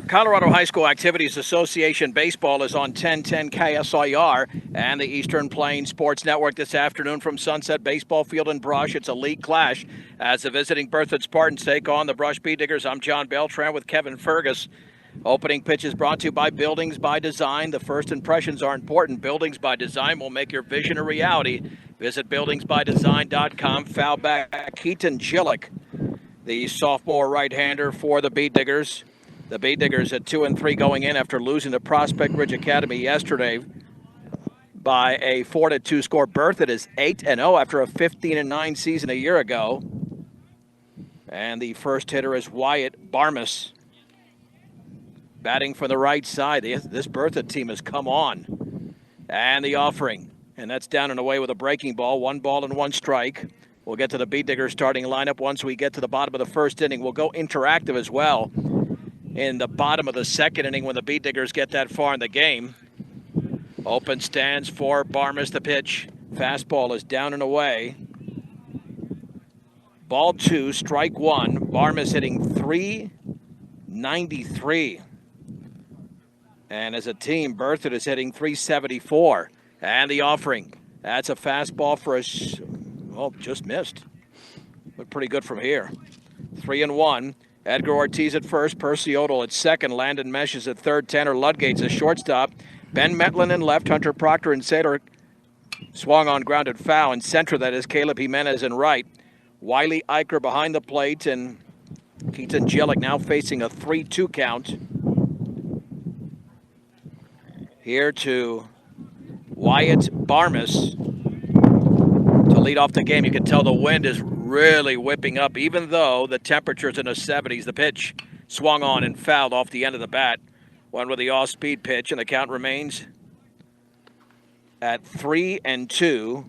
Colorado High School Activities Association Baseball is on 1010 KSIR and the Eastern Plains Sports Network this afternoon from Sunset Baseball Field in Brush. It's a league clash as the visiting Berthoud Spartans take on the Brush Bee Diggers. I'm John Beltran with Kevin Fergus. Opening pitch is brought to you by Buildings by Design. The first impressions are important. Buildings by Design will make your vision a reality. Visit buildingsbydesign.com. Foul back, Keaton Gillick, the sophomore right-hander for the Bee Diggers. The Bee Diggers at 2-3 going in after losing to Prospect Ridge Academy yesterday by a 4-2 score. Berthoud is 8-0 after a 15-9 season a year ago. And the first hitter is Wyatt Barmas, batting from the right side. This Berthoud team has come on. And the offering. And that's down and away with a breaking ball. 1 ball and 1 strike. We'll get to the Bee Diggers starting lineup once we get to the bottom of the first inning. We'll go interactive as well in the bottom of the second inning when the Bee Diggers get that far in the game. Open stands for Barmas, the pitch. Fastball is down and away. Ball 2, strike 1. Barmas hitting .393. And as a team, Berthoud is hitting .374. And the offering. That's a fastball for a, just missed. Looked pretty good from here. 3-1. Edgar Ortiz at first, Percy Odell at second, Landon Meshes at third, Tanner Ludgate's at shortstop, Ben Metlin in left, Hunter Proctor and Sador swung on grounded foul. In center, that is Caleb Jimenez in right. Wiley Eicher behind the plate, and Keaton Gillick now facing a 3-2 count. Here to Wyatt Barmas to lead off the game. You can tell the wind is really whipping up, even though the temperature's in the 70s. The pitch swung on and fouled off the end of the bat. One with the off-speed pitch, and the count remains at 3-2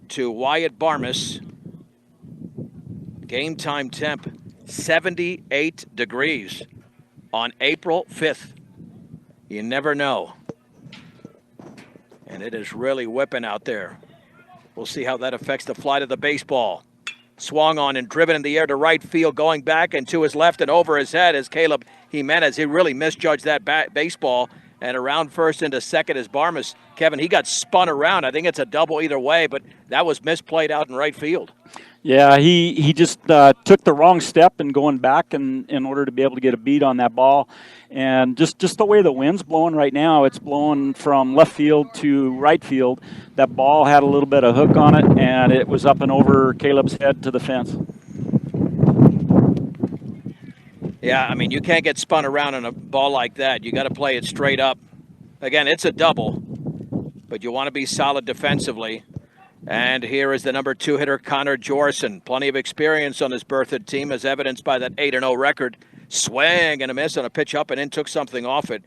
to Wyatt Barmas. Game time temp 78 degrees on April 5th. You never know. And it is really whipping out there. We'll see how that affects the flight of the baseball. Swung on and driven in the air to right field, going back and to his left and over his head is Caleb Jimenez. He really misjudged that baseball, and around first into second is Barmas. Kevin, he got spun around. I think it's a double either way, but that was misplayed out in right field. Yeah, he just took the wrong step in going back in order to be able to get a beat on that ball. And just the way the wind's blowing right now, it's blowing from left field to right field. That ball had a little bit of hook on it, and it was up and over Caleb's head to the fence. Yeah, I mean, you can't get spun around on a ball like that. You got to play it straight up. Again, it's a double, but you want to be solid defensively. And here is the number 2 hitter, Connor Jorson. Plenty of experience on this Berthoud team, as evidenced by that 8-0 record. Swing and a miss on a pitch up and in, took something off it.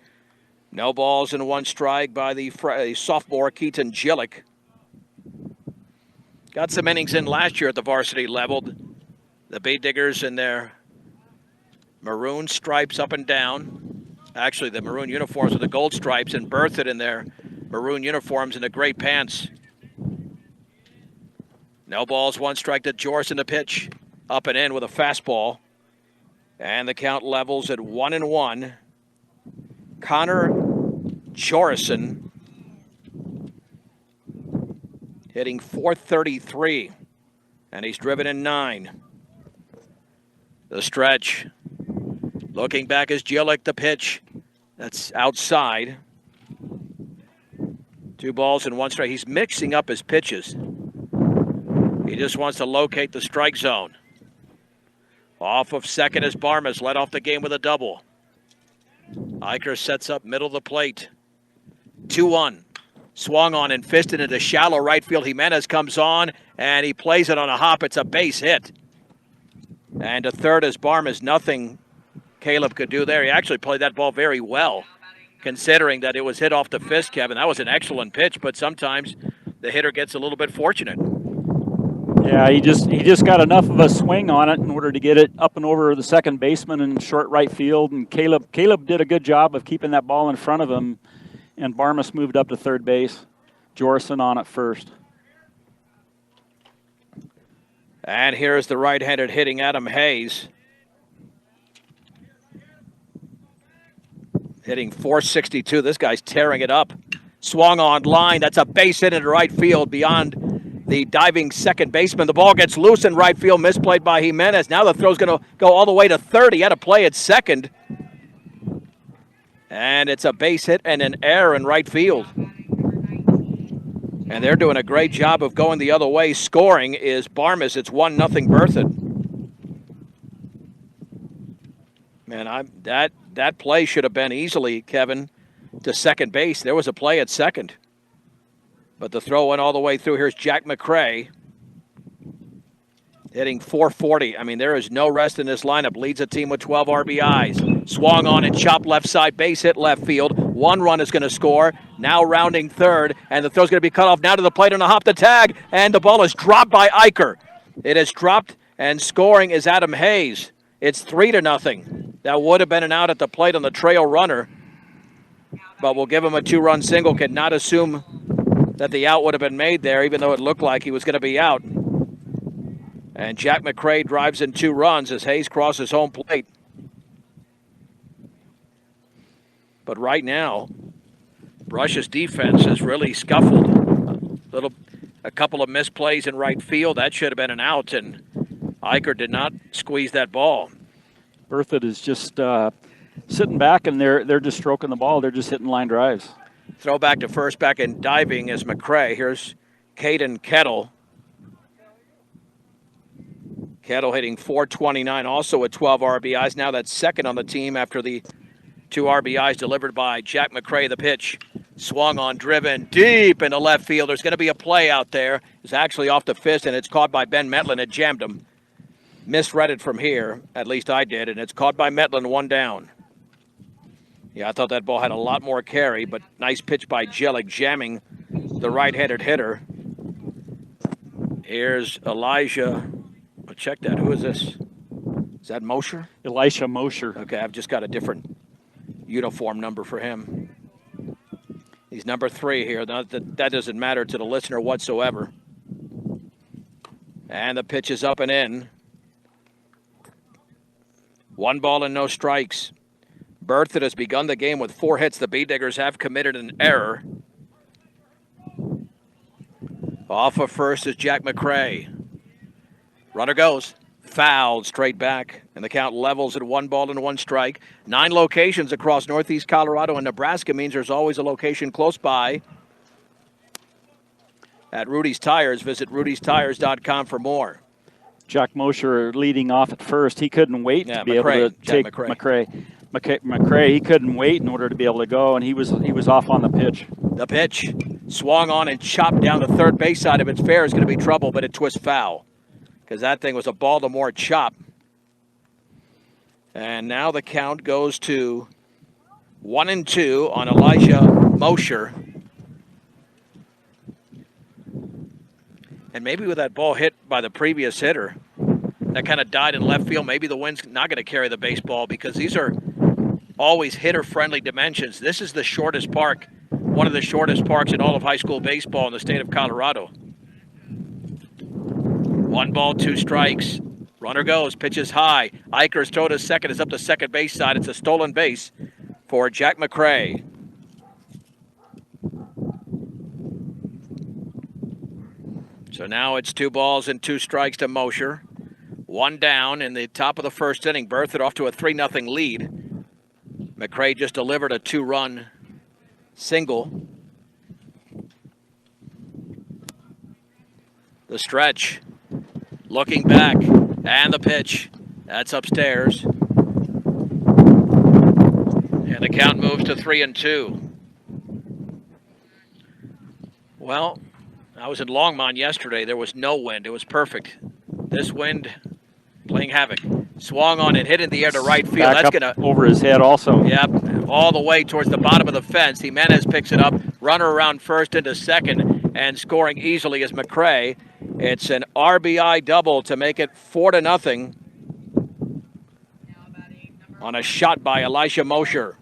No balls and 1 strike by the sophomore, Keaton Gillick. Got some innings in last year at the varsity level. The Bee Diggers in their maroon stripes up and down. Actually, the maroon uniforms with the gold stripes, and Berthoud in their maroon uniforms and the gray pants. No balls, 1 strike to Jorson, the pitch. Up and in with a fastball. And the count levels at 1-1. Connor Jorson hitting .433. And he's driven in 9. The stretch. Looking back is Gillick, the pitch. That's outside. 2 balls and 1 strike. He's mixing up his pitches. He just wants to locate the strike zone. Off of second is Barmas, led off the game with a double. Eicher sets up middle of the plate. 2-1. Swung on and fisted into shallow right field. Jimenez comes on, and he plays it on a hop. It's a base hit. And to third is Barmas. Nothing Caleb could do there. He actually played that ball very well, considering that it was hit off the fist, Kevin. That was an excellent pitch, but sometimes the hitter gets a little bit fortunate. Yeah, he just got enough of a swing on it in order to get it up and over the second baseman in short right field. And Caleb did a good job of keeping that ball in front of him. And Barmas moved up to third base. Jorson on at first. And here's the right-handed hitting Adam Hayes. hitting .462. This guy's tearing it up. Swung on line. That's a base hit into right field beyond the diving second baseman. The ball gets loose in right field, misplayed by Jimenez. Now the throw's going to go all the way to third. He had to play at second. And it's a base hit and an error in right field. And they're doing a great job of going the other way. Scoring is Barmas. It's 1-0 Berthoud. Man, that play should have been easily, Kevin, to second base. There was a play at second. But the throw went all the way through. Here's Jack McCray hitting .440. I mean, there is no rest in this lineup. Leads a team with 12 RBIs. Swung on and chopped left side, base hit left field. One run is going to score. Now rounding third, and the throw's going to be cut off now to the plate on a hop the tag, and the ball is dropped by Eicher. It is dropped, and scoring is Adam Hayes. It's 3-0. That would have been an out at the plate on the trail runner, but we'll give him a 2-run single. Cannot assume that the out would have been made there, even though it looked like he was going to be out. And Jack McCray drives in 2 runs as Hayes crosses home plate. But right now, Brush's defense has really scuffled. A couple of misplays in right field. That should have been an out, and Eicher did not squeeze that ball. Berthoud is just sitting back, and they're just stroking the ball. They're just hitting line drives. Throw back to first, back in diving is McCray. Here's Caden Kettle. Kettle hitting .429, also with 12 RBIs. Now that's second on the team after the 2 RBIs delivered by Jack McCray. The pitch swung on, driven deep into left field. There's going to be a play out there. It's actually off the fist, and it's caught by Ben Metlin. It jammed him. Misread it from here, at least I did, and it's caught by Metlin, 1 down. Yeah, I thought that ball had a lot more carry, but nice pitch by Jelic, jamming the right-handed hitter. Here's Elijah. Oh, check that. Who is this? Is that Mosher? Elisha Mosher. Okay, I've just got a different uniform number for him. He's number 3 here. That doesn't matter to the listener whatsoever. And the pitch is up and in. 1 ball and no strikes. Berthoud has begun the game with 4 hits. The B-Diggers have committed an error. Off of first is Jack McCray. Runner goes. Fouled straight back, and the count levels at 1 ball and 1 strike. 9 locations across northeast Colorado and Nebraska means there's always a location close by at Rudy's Tires. Visit rudystires.com for more. Jack Mosher leading off at first. He couldn't wait to be able to take McCray. He couldn't wait in order to be able to go, and he was off on the pitch. The pitch swung on and chopped down the third base side. If it's fair, it's going to be trouble, but it twists foul, because that thing was a Baltimore chop. And now the count goes to 1-2 on Elijah Mosher. And maybe with that ball hit by the previous hitter, that kind of died in left field, maybe the wind's not going to carry the baseball, because these are always hitter-friendly dimensions. This is the shortest park, one of the shortest parks in all of high school baseball in the state of Colorado. 1 ball, 2 strikes. Runner goes, pitches high. Eicher's throw to second is up the second base side. It's a stolen base for Jack McCray. So now it's 2 balls and 2 strikes to Mosher. 1 down in the top of the first inning. Berthoud off to a 3-0 lead. McCray just delivered a 2-run single. The stretch. Looking back. And the pitch. That's upstairs. And the count moves to 3-2. Well, I was in Longmont yesterday. There was no wind. It was perfect. This wind playing havoc. Swung on and hit in the air to right field. Back That's up over his head also. Yep, all the way towards the bottom of the fence. Jimenez picks it up. Runner around first into second, and scoring easily is McCray. It's an RBI double to make it 4-0 on a shot by Elisha Mosher.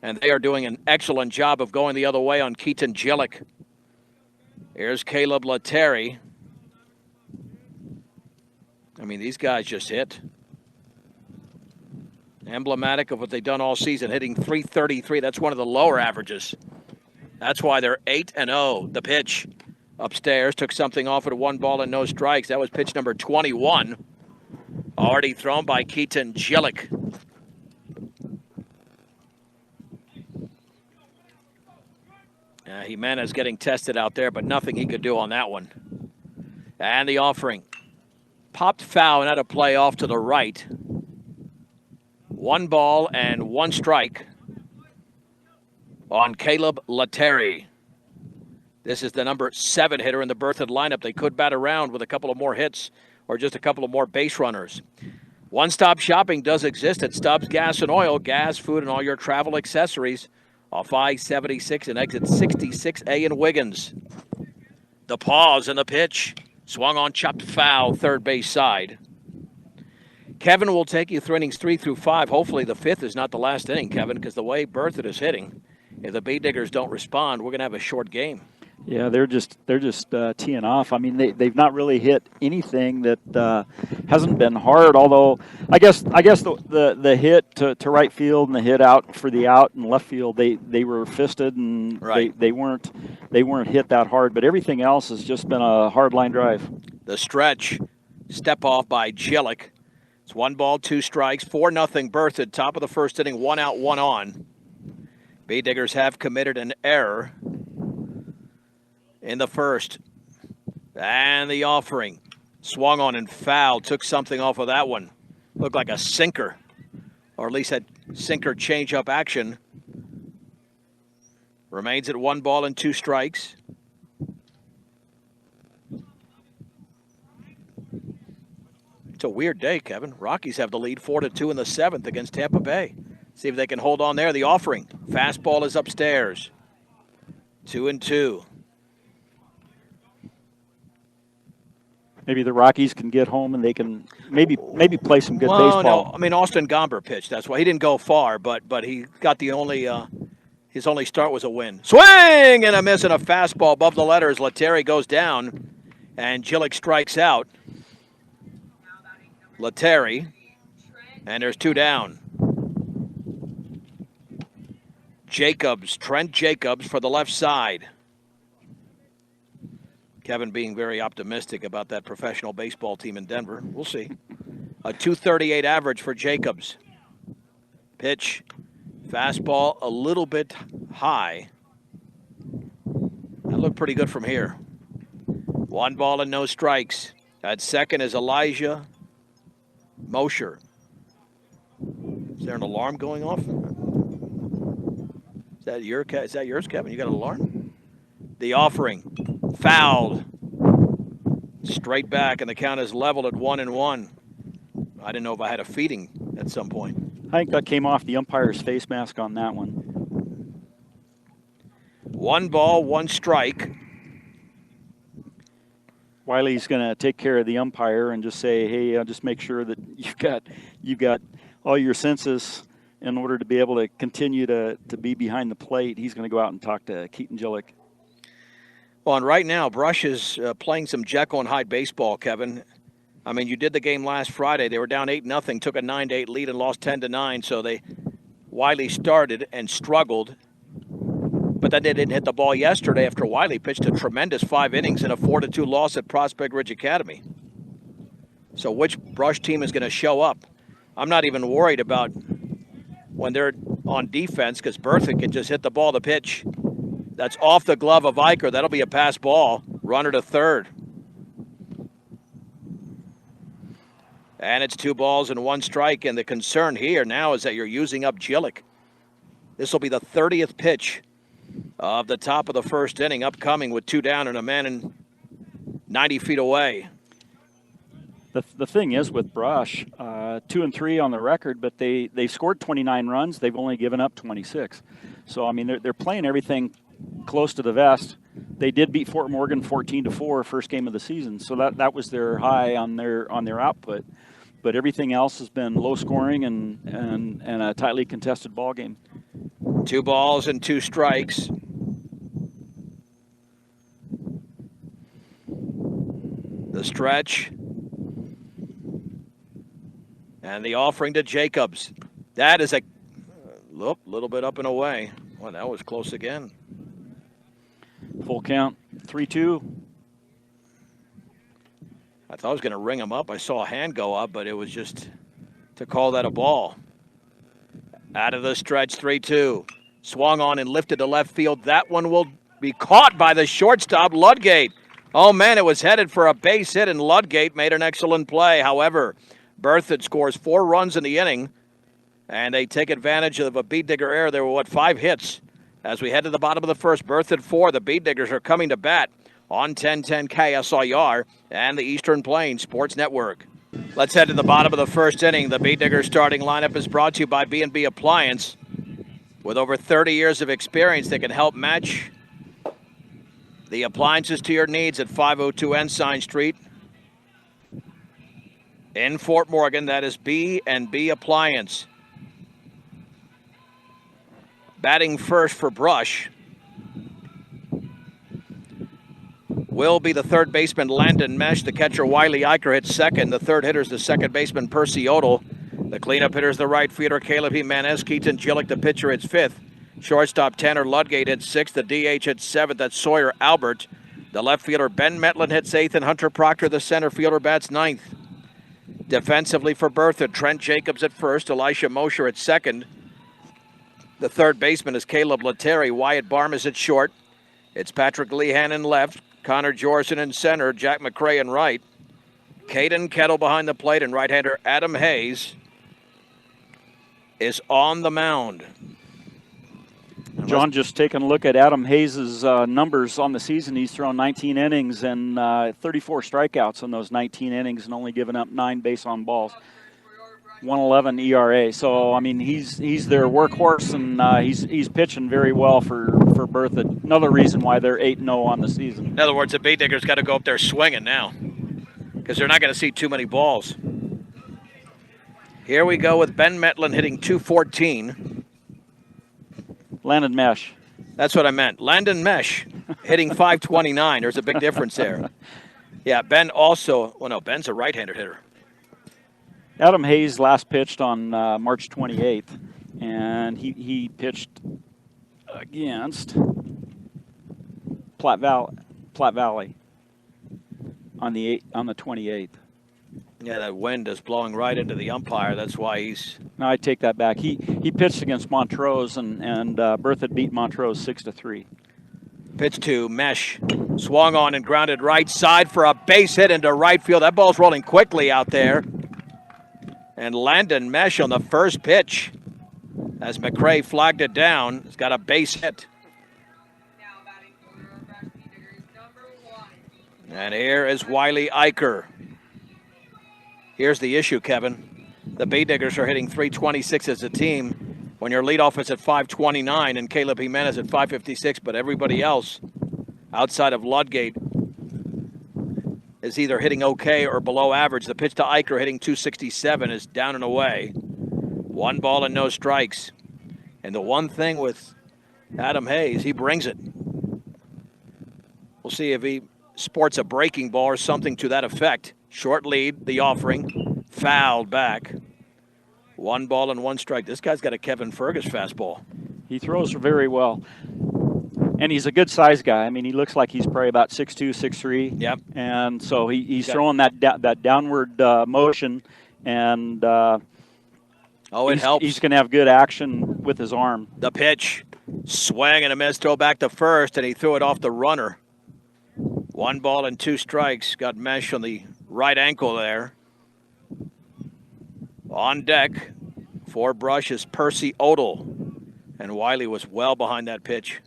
And they are doing an excellent job of going the other way on Keaton Jelic. Here's Caleb Letary. I mean, these guys just hit. Emblematic of what they've done all season, hitting .333. That's one of the lower averages. That's why they're 8-0. The pitch upstairs took something off at 1 ball and no strikes. That was pitch number 21. Already thrown by Keaton Gillick. Jimenez getting tested out there, but nothing he could do on that one. And the offering. Popped foul and had a play off to the right. 1 ball and 1 strike on Caleb Lettieri. This is the number 7 hitter in the Berthoud lineup. They could bat around with a couple of more hits or just a couple of more base runners. One-stop shopping does exist at Stubbs Gas and Oil. Gas, food, and all your travel accessories off I-76 and exit 66A in Wiggins. The pause and the pitch. Swung on, chopped foul, third base side. Kevin will take you through innings 3 through 5. Hopefully the 5th is not the last inning, Kevin, because the way Berthoud is hitting, if the Bee Diggers don't respond, we're going to have a short game. Yeah, they're just teeing off. I mean, they've not really hit anything that hasn't been hard. Although I guess the hit to right field and the hit out for the out and left field, they were fisted and right. they weren't hit that hard. But everything else has just been a hard line drive. The stretch, step off by Gillick. It's 1 ball, 2 strikes, 4-0 Berthoud. Top of the first inning, 1 out, 1 on. Bee Diggers have committed an error in the first. And the offering. Swung on and fouled. Took something off of that one. Looked like a sinker. Or at least had sinker change-up action. Remains at 1 ball and 2 strikes. It's a weird day, Kevin. Rockies have the lead 4-2 in the 7th against Tampa Bay. See if they can hold on there. The offering. Fastball is upstairs. 2-2. Maybe the Rockies can get home and they can maybe play some good baseball. No, I mean Austin Gomber pitched. That's why he didn't go far, but he got the only his only start was a win. Swing and a miss and a fastball above the letters. Lettieri goes down, and Gillick strikes out. Lettieri, and there's 2 down. Trent Jacobs for the left side. Kevin being very optimistic about that professional baseball team in Denver. We'll see. A .238 average for Jacobs. Pitch. Fastball a little bit high. That looked pretty good from here. 1 ball and no strikes. At second is Elijah Mosher. Is there an alarm going off? Is that yours, Kevin? You got an alarm? The offering. Fouled. Straight back, and the count is leveled at 1-1. I didn't know if I had a feeding at some point. I think that came off the umpire's face mask on that one. 1 ball, 1 strike. Wiley's going to take care of the umpire and just say, "Hey, just make sure that you've got all your senses in order to be able to continue to be behind the plate." He's going to go out and talk to Keaton Gillick. Well, and right now, Brush is playing some Jekyll and Hyde baseball, Kevin. I mean, you did the game last Friday. They were down 8-0, took a 9-8 lead and lost 10-9. So Wiley started and struggled. But then they didn't hit the ball yesterday after Wiley pitched a tremendous 5 innings in a 4-2 loss at Prospect Ridge Academy. So which Brush team is going to show up? I'm not even worried about when they're on defense because Berthoud can just hit the ball to pitch. That's off the glove of Eicher. That'll be a pass ball. Runner to third. And it's 2 balls and 1 strike. And the concern here now is that you're using up Gillick. This will be the 30th pitch of the top of the first inning, upcoming with 2 down and a man in 90 feet away. The thing is with Brush, 2-3 on the record, but they've scored 29 runs. They've only given up 26. So, I mean, they're playing everything close to the vest. They did beat Fort Morgan 14-4 first game of the season. So that was their high on their output. But everything else has been low scoring and a tightly contested ball game. 2 balls and 2 strikes. The stretch. And the offering to Jacobs. That is a little bit up and away. Well, that was close again. Full count, 3-2. I thought I was going to ring him up. I saw a hand go up, but it was just to call that a ball. Out of the stretch, 3-2. Swung on and lifted to left field. That one will be caught by the shortstop, Ludgate. Oh, man, it was headed for a base hit, and Ludgate made an excellent play. However, Berthoud scores 4 runs in the inning, and they take advantage of a beat digger error. There were, 5 hits? As we head to the bottom of the first, Berthoud 4. The beat diggers are coming to bat on 1010 KSIR and the Eastern Plains Sports Network. Let's head to the bottom of the first inning. The beat diggers starting lineup is brought to you by B&B Appliance. With over 30 years of experience, they can help match the appliances to your needs at 502 Ensign Street in Fort Morgan. That is B&B Appliance. Batting first for Brush will be the third baseman, Landon Mesh. The catcher, Wiley Eicher, hits second. The third hitter is the second baseman, Percy Odell. The cleanup hitter is the right fielder, Caleb Jimenez. Keaton Gillick, the pitcher, hits fifth. Shortstop, Tanner Ludgate, hits sixth. The DH hits seventh. That's Sawyer Albert. The left fielder, Ben Metlin, hits eighth. And Hunter Proctor, the center fielder, bats ninth. Defensively for Berthoud, Trent Jacobs at first. Elisha Mosher at second. The third baseman is Caleb Letary. Wyatt Barm is at short. It's Patrick Lehan in left. Connor Jorson in center. Jack McCray in right. Caden Kettle behind the plate, and right-hander Adam Hayes is on the mound. John, just taking a look at Adam Hayes' numbers on the season. He's thrown 19 innings and 34 strikeouts in those 19 innings and only given up 9 base on balls. 1.11 ERA. So I mean, he's their workhorse, and he's pitching very well for Berthoud. Another reason why they're 8-0 on the season. In other words, the beat diggers got to go up there swinging now, because they're not going to see too many balls. Here we go with Ben Metlin hitting .214. Landon Mesh. That's what I meant. Landon Mesh hitting .529. There's a big difference there. Yeah, Ben also. Well, no, Ben's a right-handed hitter. Adam Hayes last pitched on March 28th, and he pitched against Platte Valley on the 28th. Yeah, that wind is blowing right into the umpire. That's why he's. No, I take that back. He pitched against Montrose, and Berthoud beat Montrose 6-3. Pitch to Mesh, swung on and grounded right side for a base hit into right field. That ball's rolling quickly out there. And Landon Mesh on the first pitch, as McCray flagged it down, has got a base hit. And here is Wiley Eicher. Here's the issue, Kevin. The Bay Diggers are hitting .326 as a team when your leadoff is at .529 and Caleb Jimenez at .556, but everybody else outside of Ludgate is either hitting okay or below average. The pitch to Eicher hitting .267 is down and away. 1 ball and no strikes. And the one thing with Adam Hayes, he brings it. We'll see if he sports a breaking ball or something to that effect. Short lead, the offering, fouled back. 1 ball and 1 strike. This guy's got a Kevin Fergus fastball. He throws very well. And he's a good-sized guy. I mean, he looks like he's probably about 6'2", 6'3". Yep. And so he's throwing that downward motion, and it helps. He's going to have good action with his arm. The pitch, swing and a miss, throw back to first, and he threw it off the runner. 1 ball and 2 strikes. Got Mesh on the right ankle there. On deck for Brush is Percy Odell, and Wiley was well behind that pitch.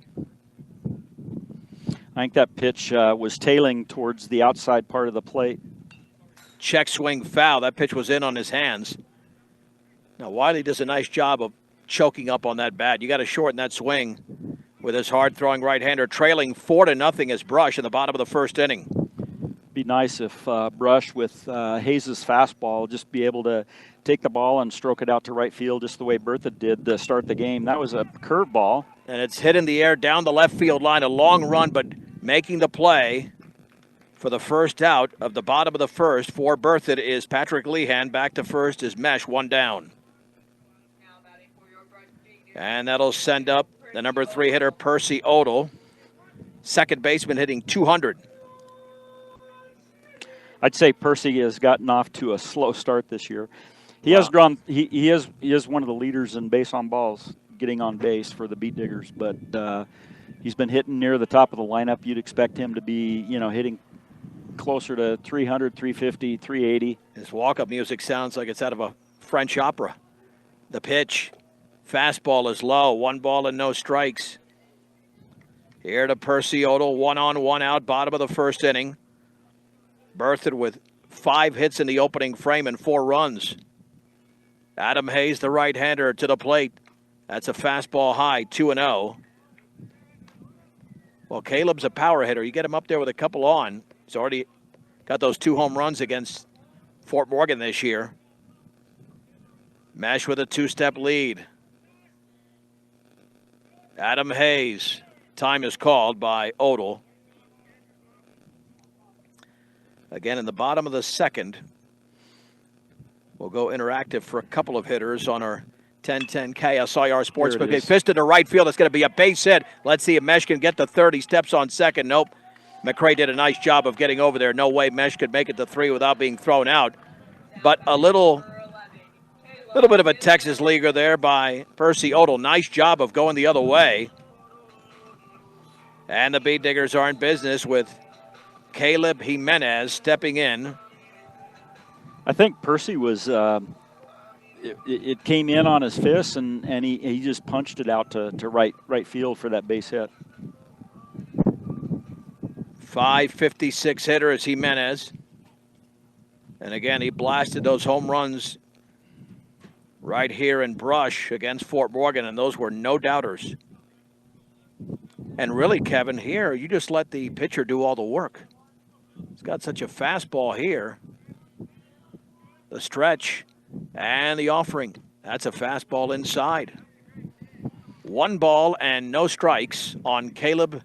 I think that pitch was tailing towards the outside part of the plate. Check swing foul. That pitch was in on his hands. Now, Wiley does a nice job of choking up on that bat. You got to shorten that swing with his hard-throwing right-hander, trailing 4-0 as Brush in the bottom of the first inning. Be nice if Brush with Hayes' fastball just be able to take the ball and stroke it out to right field just the way Berthoud did to start the game. That was a curveball. And it's hit in the air down the left field line, a long run, but making the play for the first out of the bottom of the first for Berthoud is Patrick Lehan. Back to first is Mesh, 1 down. And that'll send up the number 3 hitter, Percy Odell. Second baseman hitting 200. I'd say Percy has gotten off to a slow start this year. He has drawn. He is one of the leaders in base on balls, getting on base for the Beat Diggers. But he's been hitting near the top of the lineup. You'd expect him to be, hitting closer to 300, 350, 380. His walk-up music sounds like it's out of a French opera. The pitch, fastball is low. 1 ball and no strikes. Here to Percy Odell, 1 on, 1 out, bottom of the first inning. Berthoud with 5 hits in the opening frame and 4 runs. Adam Hayes, the right-hander, to the plate. That's a fastball high, 2-0. Well, Caleb's a power hitter. You get him up there with a couple on. He's already got those 2 home runs against Fort Morgan this year. Mesh with a 2-step lead. Adam Hayes. Time is called by Odell. Again, in the bottom of the second, we'll go interactive for a couple of hitters on our 1010 KSIR Sportsbook. They fisted to right field. It's going to be a base hit. Let's see if Mesh can get to third. He steps on second. Nope. McCray did a nice job of getting over there. No way Mesh could make it to 3 without being thrown out. But a little bit of a Texas leaguer there by Percy Odell. Nice job of going the other way. And the Beat Diggers are in business with Caleb Jimenez stepping in. I think Percy was, it came in on his fist, and he just punched it out to right field for that base hit. 556 hitter is Jimenez. And again, he blasted those home runs right here in Brush against Fort Morgan, and those were no doubters. And really, Kevin, here, you just let the pitcher do all the work. He's got such a fastball here. The stretch and the offering. That's a fastball inside. 1 ball and no strikes on Caleb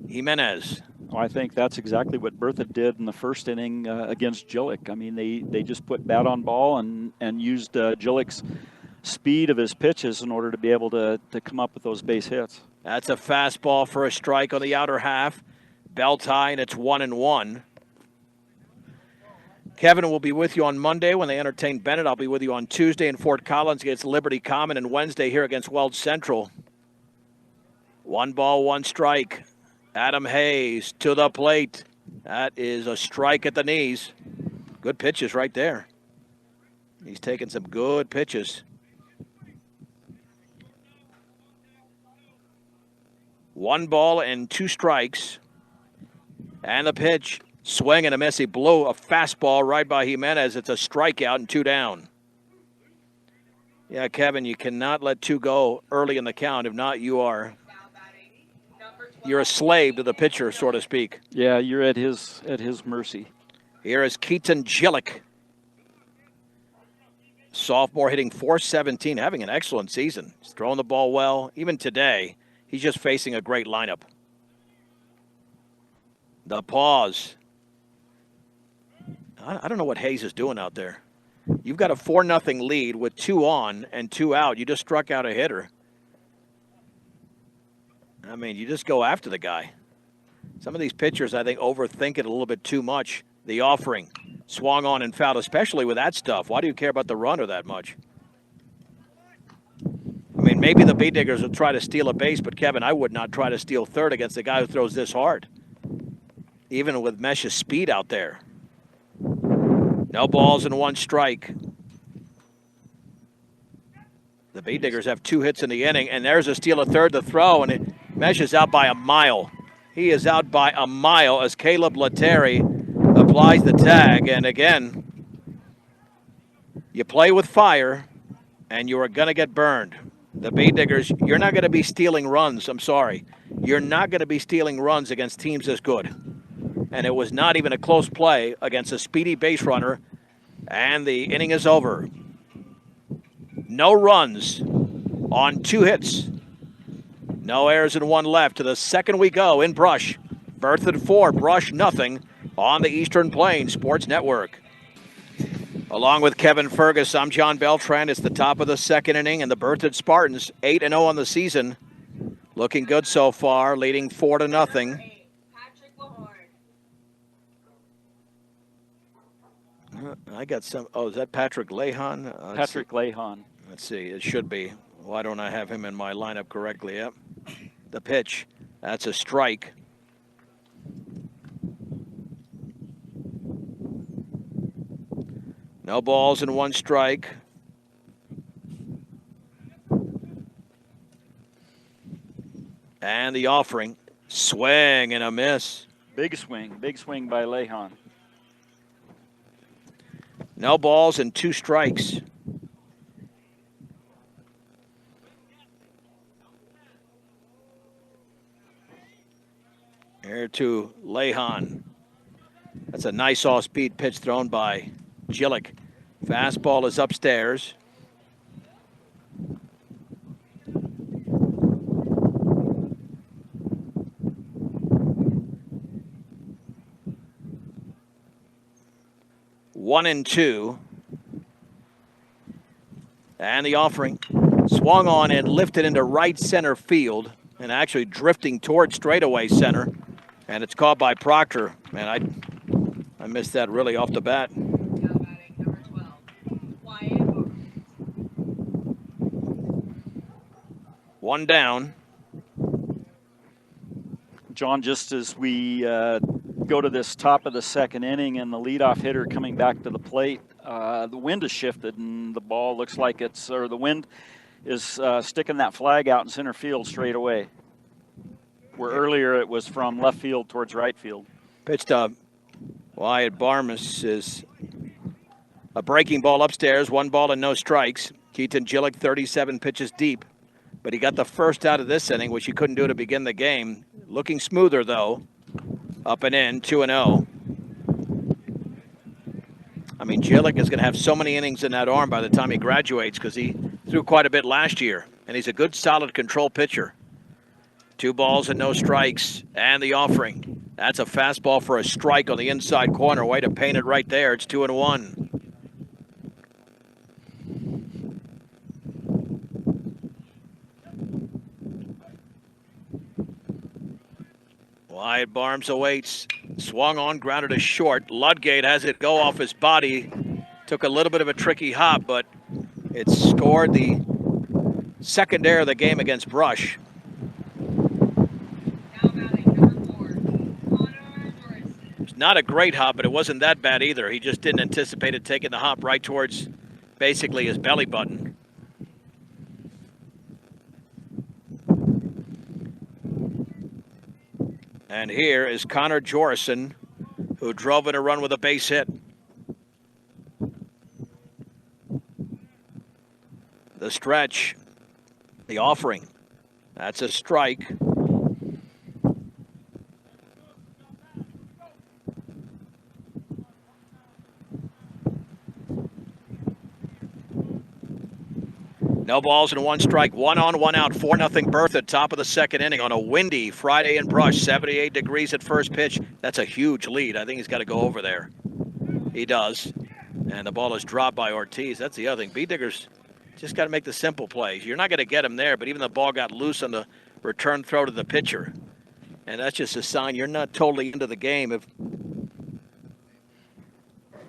Jimenez. Well, I think that's exactly what Berthoud did in the first inning against Gillick. I mean, they just put bat on ball and used Gillick's speed of his pitches in order to be able to come up with those base hits. That's a fastball for a strike on the outer half. Belt high, and it's 1-1. Kevin will be with you on Monday when they entertain Bennett. I'll be with you on Tuesday in Fort Collins against Liberty Common, and Wednesday here against Welch Central. 1 ball, 1 strike. Adam Hayes to the plate. That is a strike at the knees. Good pitches right there. He's taking some good pitches. 1 ball and 2 strikes. And the pitch, swing and a miss. He blew a fastball right by Jimenez. It's a strikeout and 2 down. Yeah, Kevin, you cannot let 2 go early in the count. If not, you're a slave to the pitcher, so to speak. Yeah, you're at his mercy. Here is Keaton Gillick. Sophomore hitting .417, having an excellent season. He's throwing the ball well. Even today, he's just facing a great lineup. The pause. I don't know what Hayes is doing out there. You've got a 4-0 lead with 2 on and 2 out. You just struck out a hitter. I mean, you just go after the guy. Some of these pitchers, I think, overthink it a little bit too much. The offering, swung on and fouled, especially with that stuff. Why do you care about the runner that much? I mean, maybe the Beat Diggers will try to steal a base, but, Kevin, I would not try to steal third against a guy who throws this hard, even with Mesh's speed out there. No balls and 1 strike. The Beat Diggers have 2 hits in the inning, and there's a steal of third to throw, and Mesh is out by a mile. He is out by a mile as Caleb Letary applies the tag. And again, you play with fire, and you are going to get burned. The Beat Diggers, you're not going to be stealing runs. I'm sorry. You're not going to be stealing runs against teams this good. And it was not even a close play against a speedy base runner, and the inning is over. No runs on 2 hits. No errors and 1 left. To the second we go in Brush. Berthoud 4, Brush nothing on the Eastern Plains Sports Network. Along with Kevin Fergus, I'm John Beltran. It's the top of the second inning, and the Berthoud Spartans 8-0 on the season. Looking good so far, leading 4-0. I got some. Oh, is that Patrick Lehan? Patrick Lehan. Let's see. It should be. Why don't I have him in my lineup correctly? Yep. The pitch. That's a strike. No balls and one strike. And the offering. Swing and a miss. Big swing by Lehan. No balls and two strikes. Here to Lehan. That's a nice off-speed pitch thrown by Gillick. Fastball is upstairs. One and two. And the offering. Swung on and lifted into right center field and actually drifting toward straightaway center. And it's caught by Proctor. Man, I missed that really off the bat. One down. John, just as we go to this top of the second inning and the leadoff hitter coming back to the plate, the wind has shifted and the ball looks like the wind is sticking that flag out in center field straight away. Where earlier it was from left field towards right field. Pitched up. Wyatt Barmas is a breaking ball upstairs, 1 ball and no strikes. Keaton Gillick 37 pitches deep, but he got the first out of this inning, which he couldn't do to begin the game. Looking smoother though, up and in, 2-0. I mean, Gillick is going to have so many innings in that arm by the time he graduates because he threw quite a bit last year, and he's a good, solid control pitcher. 2 balls and no strikes, and the offering. That's a fastball for a strike on the inside corner. Way to paint it right there. It's 2-1. Wyatt Barnes awaits. Swung on, grounded to short. Ludgate has it go off his body. Took a little bit of a tricky hop, but it scored the second error of the game against Brush. Not a great hop, but it wasn't that bad either. He just didn't anticipate it taking the hop right towards basically his belly button. And here is Connor Jorison, who drove in a run with a base hit. The stretch, the offering. That's a strike. No balls and 1 strike, 1 on, 1 out, 4-0 Berthoud, top of the second inning on a windy Friday in Brush, 78 degrees at first pitch. That's a huge lead. I think he's got to go over there. He does. And the ball is dropped by Ortiz. That's the other thing. B-Diggers just got to make the simple plays. You're not going to get him there, but even the ball got loose on the return throw to the pitcher. And that's just a sign you're not totally into the game.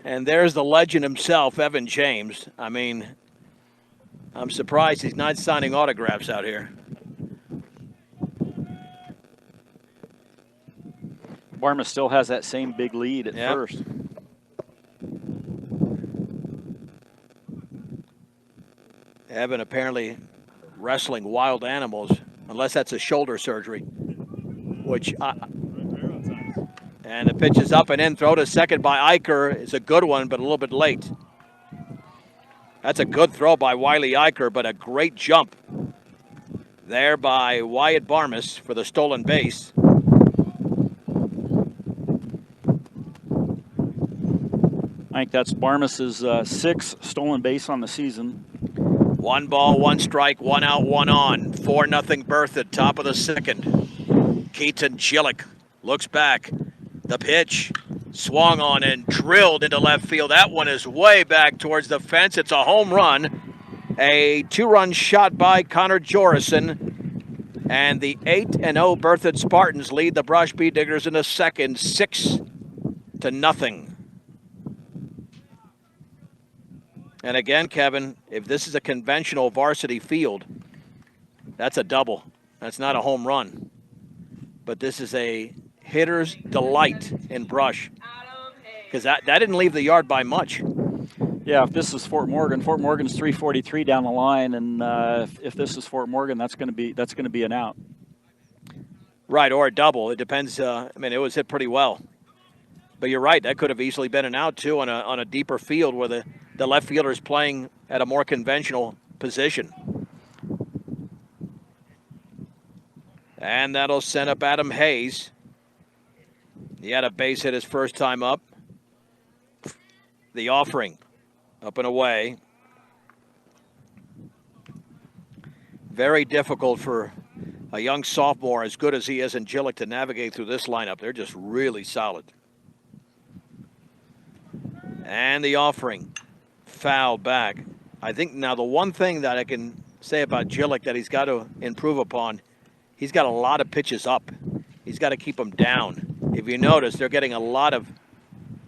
And there's the legend himself, Evan James. I mean, I'm surprised he's not signing autographs out here. Barma still has that same big lead at first. Evan apparently wrestling wild animals, unless that's a shoulder surgery, and the pitch is up and in, throw to second by Eicher is a good one, but a little bit late. That's a good throw by Wiley Eicher, but a great jump there by Wyatt Barmas for the stolen base. I think that's Barmas's 6th stolen base on the season. 1 ball, 1 strike, 1 out, 1 on. 4-0 Berthoud, top of the second. Keaton Gillick looks back. The pitch, Swung on and drilled into left field. That one is way back towards the fence. It's a home run. A 2-run shot by Connor Jorison. And the 8-0 Berthoud Spartans lead the Brush Bee Diggers in the second, 6-0. And again, Kevin, if this is a conventional varsity field, that's a double. That's not a home run. But this is a hitter's delight in Brush, because that didn't leave the yard by much. Yeah, if this is Fort Morgan's 343 down the line, and if this is Fort Morgan, that's going to be an out. Right, or a double. It depends. I mean, it was hit pretty well, but you're right. That could have easily been an out too on a deeper field where the left fielder is playing at a more conventional position. And that'll send up Adam Hayes. He had a base hit his first time up. The offering. Up and away. Very difficult for a young sophomore as good as he is in Gillick to navigate through this lineup. They're just really solid. And the offering. Foul back. I think now the one thing that I can say about Gillick that he's got to improve upon, he's got a lot of pitches up. He's got to keep them down. If you notice, they're getting a lot of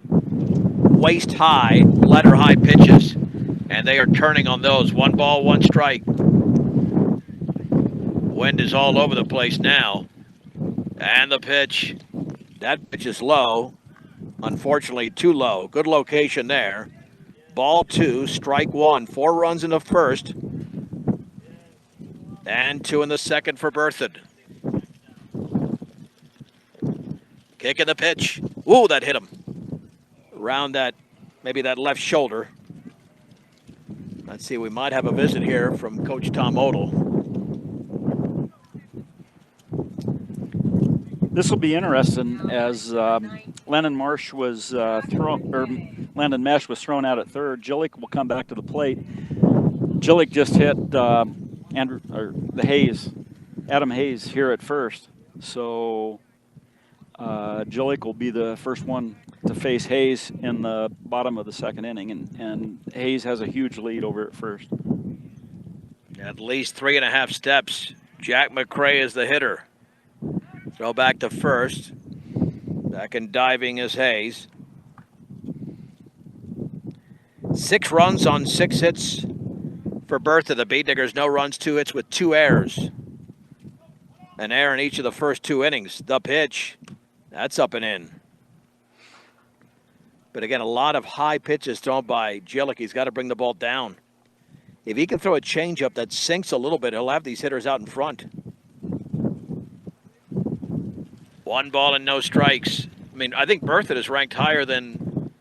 waist high, letter high pitches, and they are turning on those. 1 ball, 1 strike. Wind is all over the place now. And the pitch. That pitch is low. Unfortunately, too low. Good location there. Ball 2, strike 1. 4 runs in the first. And 2 in the second for Berthoud. Kick in the pitch. Ooh, that hit him. Around that, maybe that left shoulder. Let's see, we might have a visit here from Coach Tom Odell. This will be interesting as Landon Mesh was thrown out at third. Gillick will come back to the plate. Gillick just hit Adam Hayes here at first. So Gillick will be the first one to face Hayes in the bottom of the second inning, and Hayes has a huge lead over at first. At least 3.5 steps. Jack McCray is the hitter. Throw back to first. Back and diving is Hayes. 6 runs on 6 hits for Berthoud. The Bee Diggers, no runs, 2 hits with 2 errors. An error in each of the first 2 innings. The pitch. That's up and in. But again, a lot of high pitches thrown by Gillick. He's got to bring the ball down. If he can throw a changeup that sinks a little bit, he'll have these hitters out in front. 1 ball and no strikes. I mean, I think Berthoud is ranked higher than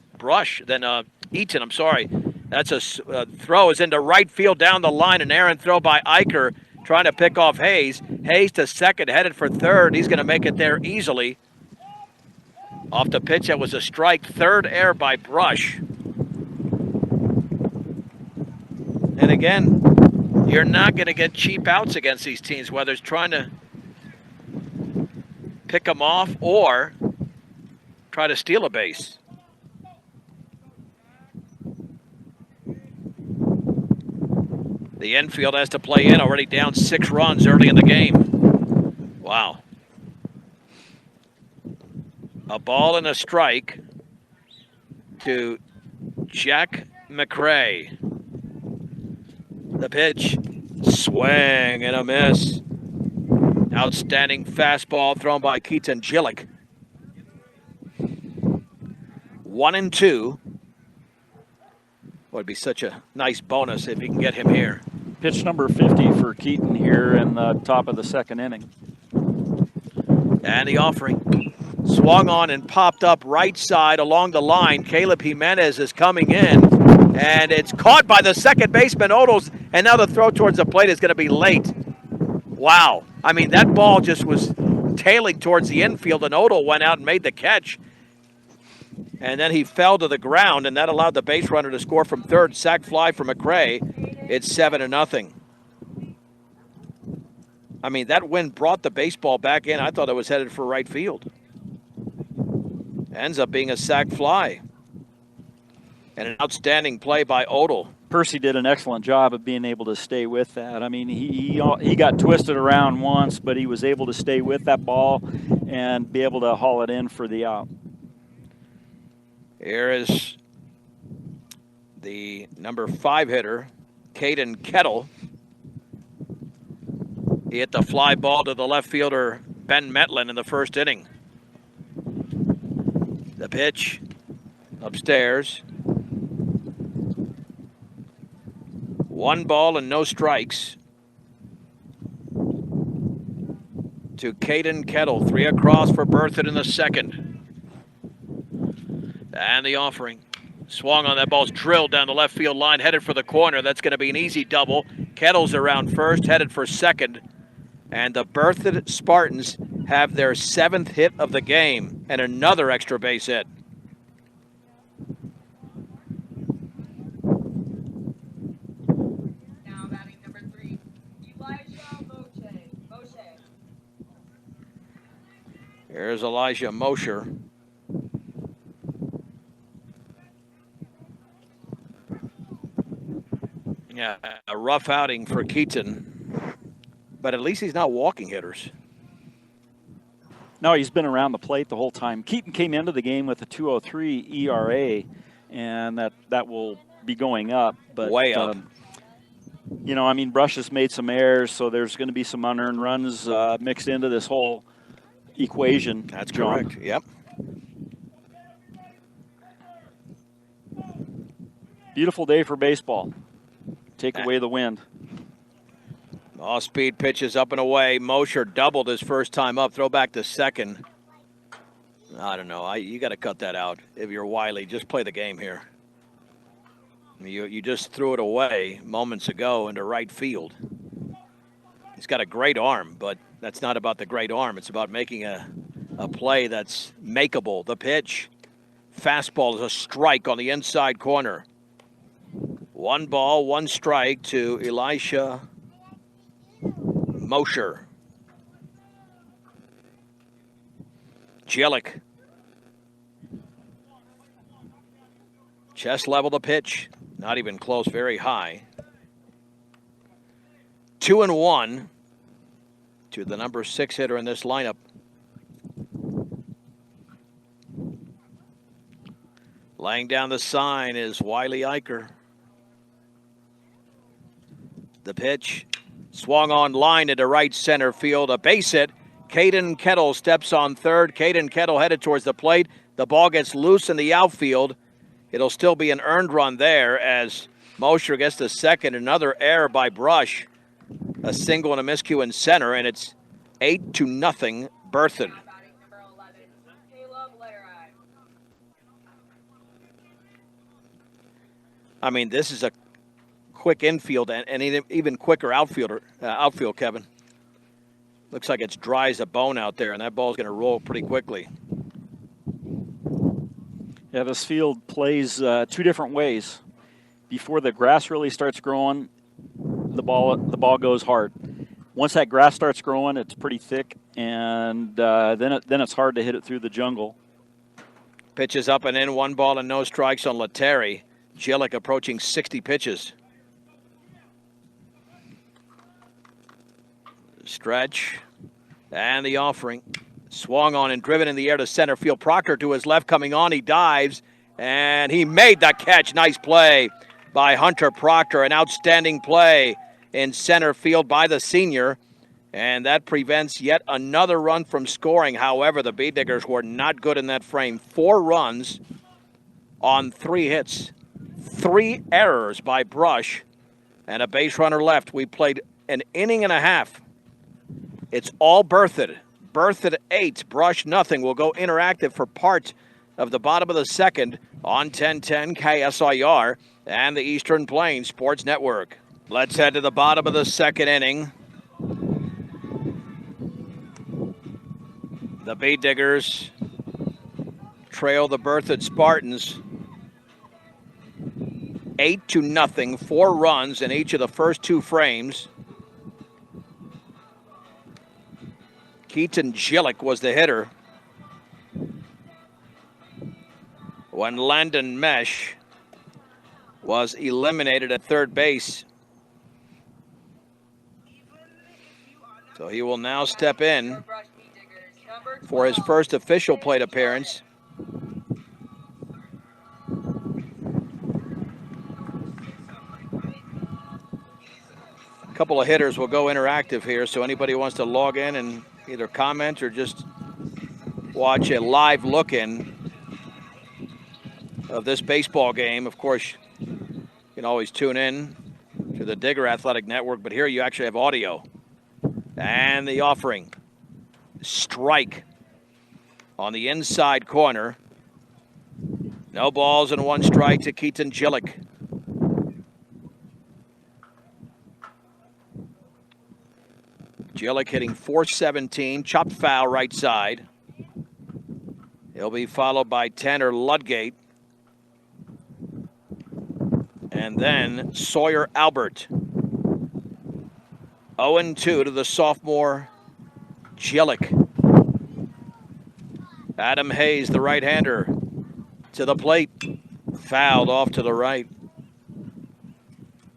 Eaton. I'm sorry. That's a throw is into right field down the line. An errant throw by Eicher trying to pick off Hayes. Hayes to second, headed for third. He's going to make it there easily. Off the pitch, that was a strike. Third error by Brush. And again, you're not going to get cheap outs against these teams, whether it's trying to pick them off or try to steal a base. The infield has to play in, already down 6 runs early in the game. Wow. A ball and a strike to Jack McCray. The pitch, swing and a miss. Outstanding fastball thrown by Keaton Gillick. 1-2. Would be such a nice bonus if he can get him here. Pitch number 50 for Keaton here in the top of the second inning. And the offering. Swung on and popped up right side along the line. Caleb Jimenez is coming in. And it's caught by the second baseman, Odles. And now the throw towards the plate is going to be late. Wow. I mean, that ball just was tailing towards the infield, and Odell went out and made the catch. And then he fell to the ground, and that allowed the base runner to score from third. Sac fly for McCray. It's 7-0. I mean, that wind brought the baseball back in. I thought it was headed for right field. Ends up being a sac fly. And an outstanding play by Odell. Percy did an excellent job of being able to stay with that. I mean, he got twisted around once, but he was able to stay with that ball and be able to haul it in for the out. Here is the number 5 hitter, Caden Kettle. He hit the fly ball to the left fielder, Ben Metlin, in the first inning. The pitch upstairs. 1 ball and no strikes to Caden Kettle. 3 across for Berthoud in the second. And the offering. Swung on that ball's drilled down the left field line, headed for the corner. That's going to be an easy double. Kettle's around first, headed for second. And the Berthoud Spartans have their 7th hit of the game and another extra base hit. Here's Elijah Mosher. Yeah, a rough outing for Keaton, but at least he's not walking hitters. No, he's been around the plate the whole time. Keaton came into the game with a 2.03 ERA, and that will be going up. But, way up. You know, I mean, Brush has made some errors, so there's going to be some unearned runs mixed into this whole equation. That's John. correct. Yep. Beautiful day for baseball. Take away the wind. Off-speed pitches up and away. Mosher doubled his first time up. Throw back to second. I don't know. You got to cut that out. If you're Wiley, just play the game here. You just threw it away moments ago into right field. He's got a great arm, but that's not about the great arm. It's about making a play that's makeable. The pitch. Fastball is a strike on the inside corner. 1 ball, 1 strike to Elisha Mosher. Jelic. Chest level the pitch. Not even close, very high. 2-1 to the number 6 hitter in this lineup. Laying down the sign is Wiley Eicher. The pitch swung on line into right center field. A base hit. Caden Kettle steps on third. Caden Kettle headed towards the plate. The ball gets loose in the outfield. It'll still be an earned run there as Mosher gets to second. Another error by Brush. A single and a miscue in center, and it's 8-0 Berthoud. I mean, this is a quick infield and even quicker outfield, Kevin. Looks like it's dry as a bone out there, and that ball's going to roll pretty quickly. Yeah, this field plays 2 different ways. Before the grass really starts growing, the ball goes hard. Once that grass starts growing, it's pretty thick, and then it's hard to hit it through the jungle. Pitches up and in, 1 ball and no strikes on Letary. Jelic approaching 60 pitches. Stretch and the offering. Swung on and driven in the air to center field. Proctor to his left coming on. He dives and he made the catch. Nice play by Hunter Proctor. An outstanding play in center field by the senior. And that prevents yet another run from scoring. However, the Bee Diggers were not good in that frame. 4 runs on 3 hits. 3 errors by Brush and a base runner left. We played an inning and a half. It's all Berthoud. Berthoud 8, Brush nothing. We'll go interactive for part of the bottom of the second on 1010 KSIR and the Eastern Plains Sports Network. Let's head to the bottom of the second inning. The Bee Diggers trail the Berthoud Spartans 8-0, 4 runs in each of the first 2 frames. Keaton Jelic was the hitter. when Landon Mesh was eliminated at third base. So he will now step in for his first official plate appearance. A couple of hitters will go interactive here, so anybody who wants to log in and either comment or just watch a live look-in of this baseball game. Of course, you can always tune in to the Digger Athletic Network, but here you actually have audio. And the offering. Strike on the inside corner. No balls and one strike to Keaton Gillick. Gillick hitting .417, chopped foul right side. He'll be followed by Tanner Ludgate. And then Sawyer Albert. 0-2 to the sophomore Gillick. Adam Hayes, the right-hander, to the plate. Fouled off to the right.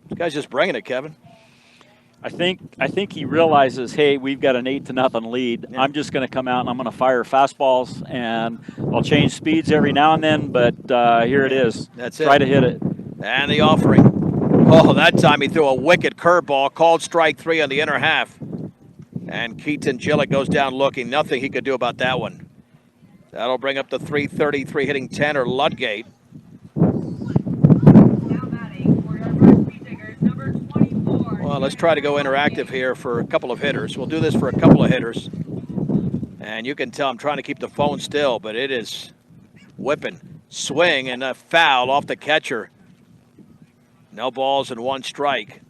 This guy's just bringing it, Kevin. I think he realizes, hey, we've got an 8-0 lead. Yeah. I'm just going to come out and I'm going to fire fastballs, and I'll change speeds every now and then, but here it is. That's it. Try to hit it. And the offering. Oh, that time he threw a wicked curveball, called strike 3 on the inner half. And Keaton Gillick goes down looking. Nothing he could do about that one. That'll bring up the .333 hitting Tanner Ludgate. Well, let's try to go interactive here for a couple of hitters. We'll do this for a couple of hitters. And you can tell I'm trying to keep the phone still, but it is whipping. Swing and a foul off the catcher. No balls and one strike.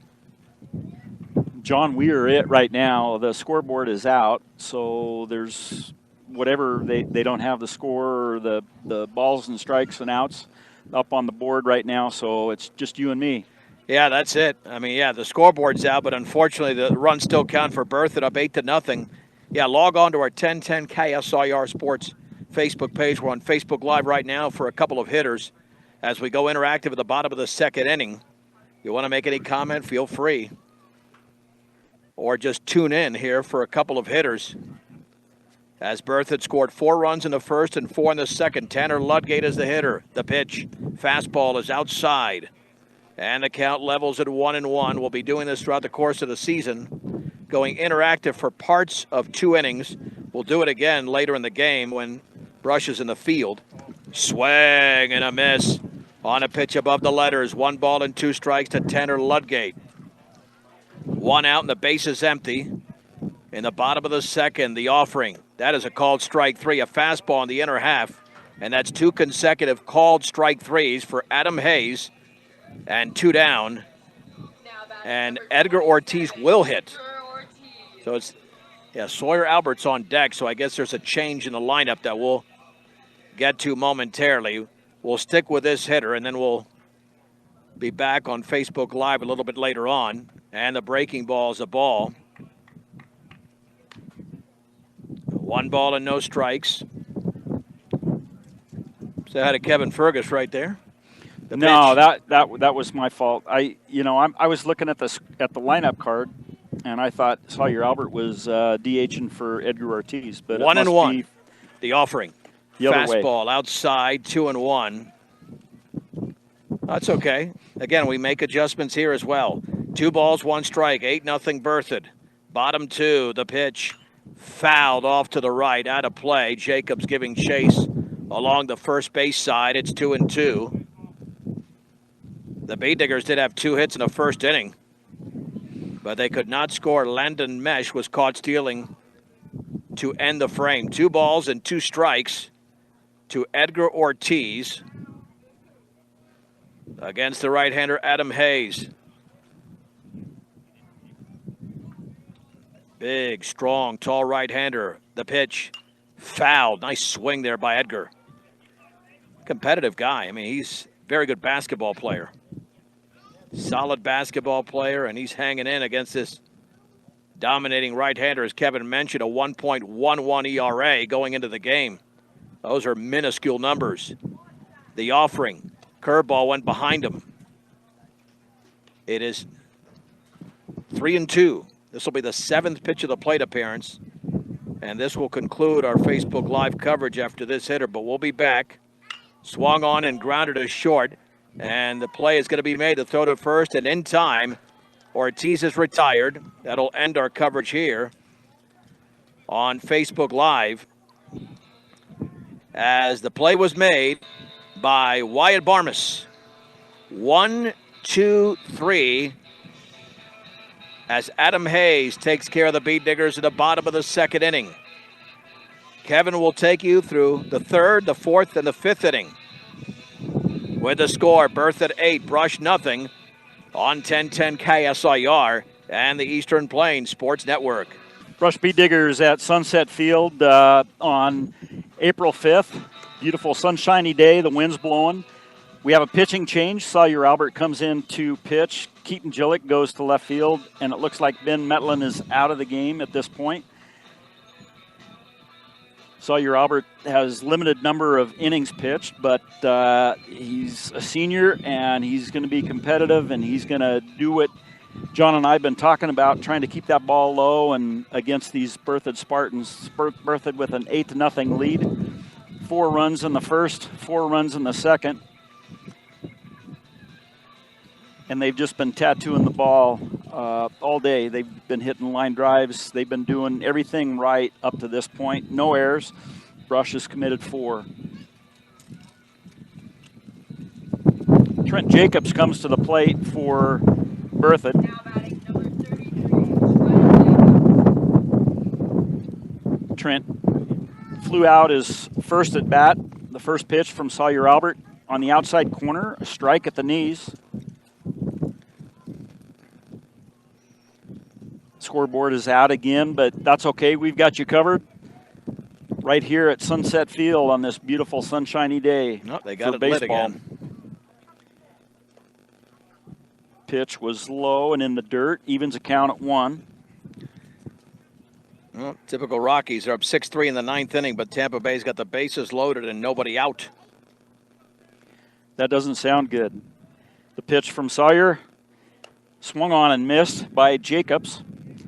John, we are it right now. The scoreboard is out, so there's whatever, they don't have the score or the balls and strikes and outs up on the board right now, so it's just you and me. Yeah, that's it. I mean, yeah, the scoreboard's out, but unfortunately the runs still count for Berthoud, up 8-0. Yeah, log on to our 1010 KSIR Sports Facebook page. We're on Facebook Live right now for a couple of hitters as we go interactive at the bottom of the second inning. You want to make any comment, feel free. Or just tune in here for a couple of hitters. As Berthoud scored 4 runs in the first and 4 in the second. Tanner Ludgate is the hitter. The pitch. Fastball is outside. And the count levels at 1-1. We'll be doing this throughout the course of the season. Going interactive for parts of 2 innings. We'll do it again later in the game when Brush is in the field. Swing and a miss. On a pitch above the letters. 1 ball and 2 strikes to Tanner Ludgate. 1 out and the base is empty. In the bottom of the second, the offering. That is a called strike 3, a fastball in the inner half. And that's 2 consecutive called strike 3s for Adam Hayes. And 2 down. And Edgar Ortiz will hit. So it's, yeah, Sawyer Albert's on deck, so I guess there's a change in the lineup that we'll get to momentarily. We'll stick with this hitter, and then we'll be back on Facebook Live a little bit later on. And the breaking ball is a ball. 1 ball and no strikes. So I had a Kevin Fergus right there. No, that was my fault. I was looking at the lineup card, and I thought Sawyer Albert was DHing for Edgar Ortiz, but 1-1. The offering. The other fastball way. Outside, 2-1. That's okay. Again, we make adjustments here as well. 2 balls, 1 strike. 8-0 Berthoud. Bottom 2. The pitch fouled off to the right, out of play. Jacobs giving chase along the first base side. It's 2-2. The Bay Diggers did have 2 hits in the first inning, but they could not score. Landon Mesh was caught stealing to end the frame. 2 balls and 2 strikes to Edgar Ortiz against the right-hander Adam Hayes. Big, strong, tall right-hander. The pitch fouled. Nice swing there by Edgar. Competitive guy. I mean, he's a very good basketball player. Solid basketball player, and he's hanging in against this dominating right-hander, as Kevin mentioned, a 1.11 ERA going into the game. Those are minuscule numbers. The offering. Curveball went behind him. It is 3-2. This will be the 7th pitch of the plate appearance. And this will conclude our Facebook Live coverage after this hitter. But we'll be back. Swung on and grounded to short. And the play is going to be made to throw to first. And in time, Ortiz is retired. That'll end our coverage here on Facebook Live. As the play was made by Wyatt Barmas. 1, 2, 3. As Adam Hayes takes care of the Beat Diggers at the bottom of the 2nd inning. Kevin will take you through the 3rd, the 4th, and the 5th inning. With the score, Berthoud 8, Brush nothing on 1010 KSIR and the Eastern Plains Sports Network. Brush Beat Diggers at Sunset Field on April 5th. Beautiful sunshiny day, the wind's blowing. We have a pitching change. Sawyer Albert comes in to pitch. Keaton Gillick goes to left field, and it looks like Ben Metlin is out of the game at this point. Sawyer Albert has limited number of innings pitched, but he's a senior, and he's going to be competitive, and he's going to do what John and I have been talking about, trying to keep that ball low and against these Berthoud Spartans. Berthoud with an 8-0 lead. 4 runs in the first, 4 runs in the second. And they've just been tattooing the ball all day. They've been hitting line drives. They've been doing everything right up to this point. No errors. Brush has committed 4. Trent Jacobs comes to the plate for Berthoud. Trent flew out his first at bat. The first pitch from Sawyer Albert on the outside corner. A strike at the knees. Scoreboard is out again, but that's okay. We've got you covered right here at Sunset Field on this beautiful sunshiny day. Oh, they got for it lit baseball. again. Pitch was low and in the dirt. Evens a count at 1. Well, typical Rockies are up 6-3 in the 9th inning, but Tampa Bay's got the bases loaded and nobody out. That doesn't sound good. The pitch from Sawyer swung on and missed by Jacobs.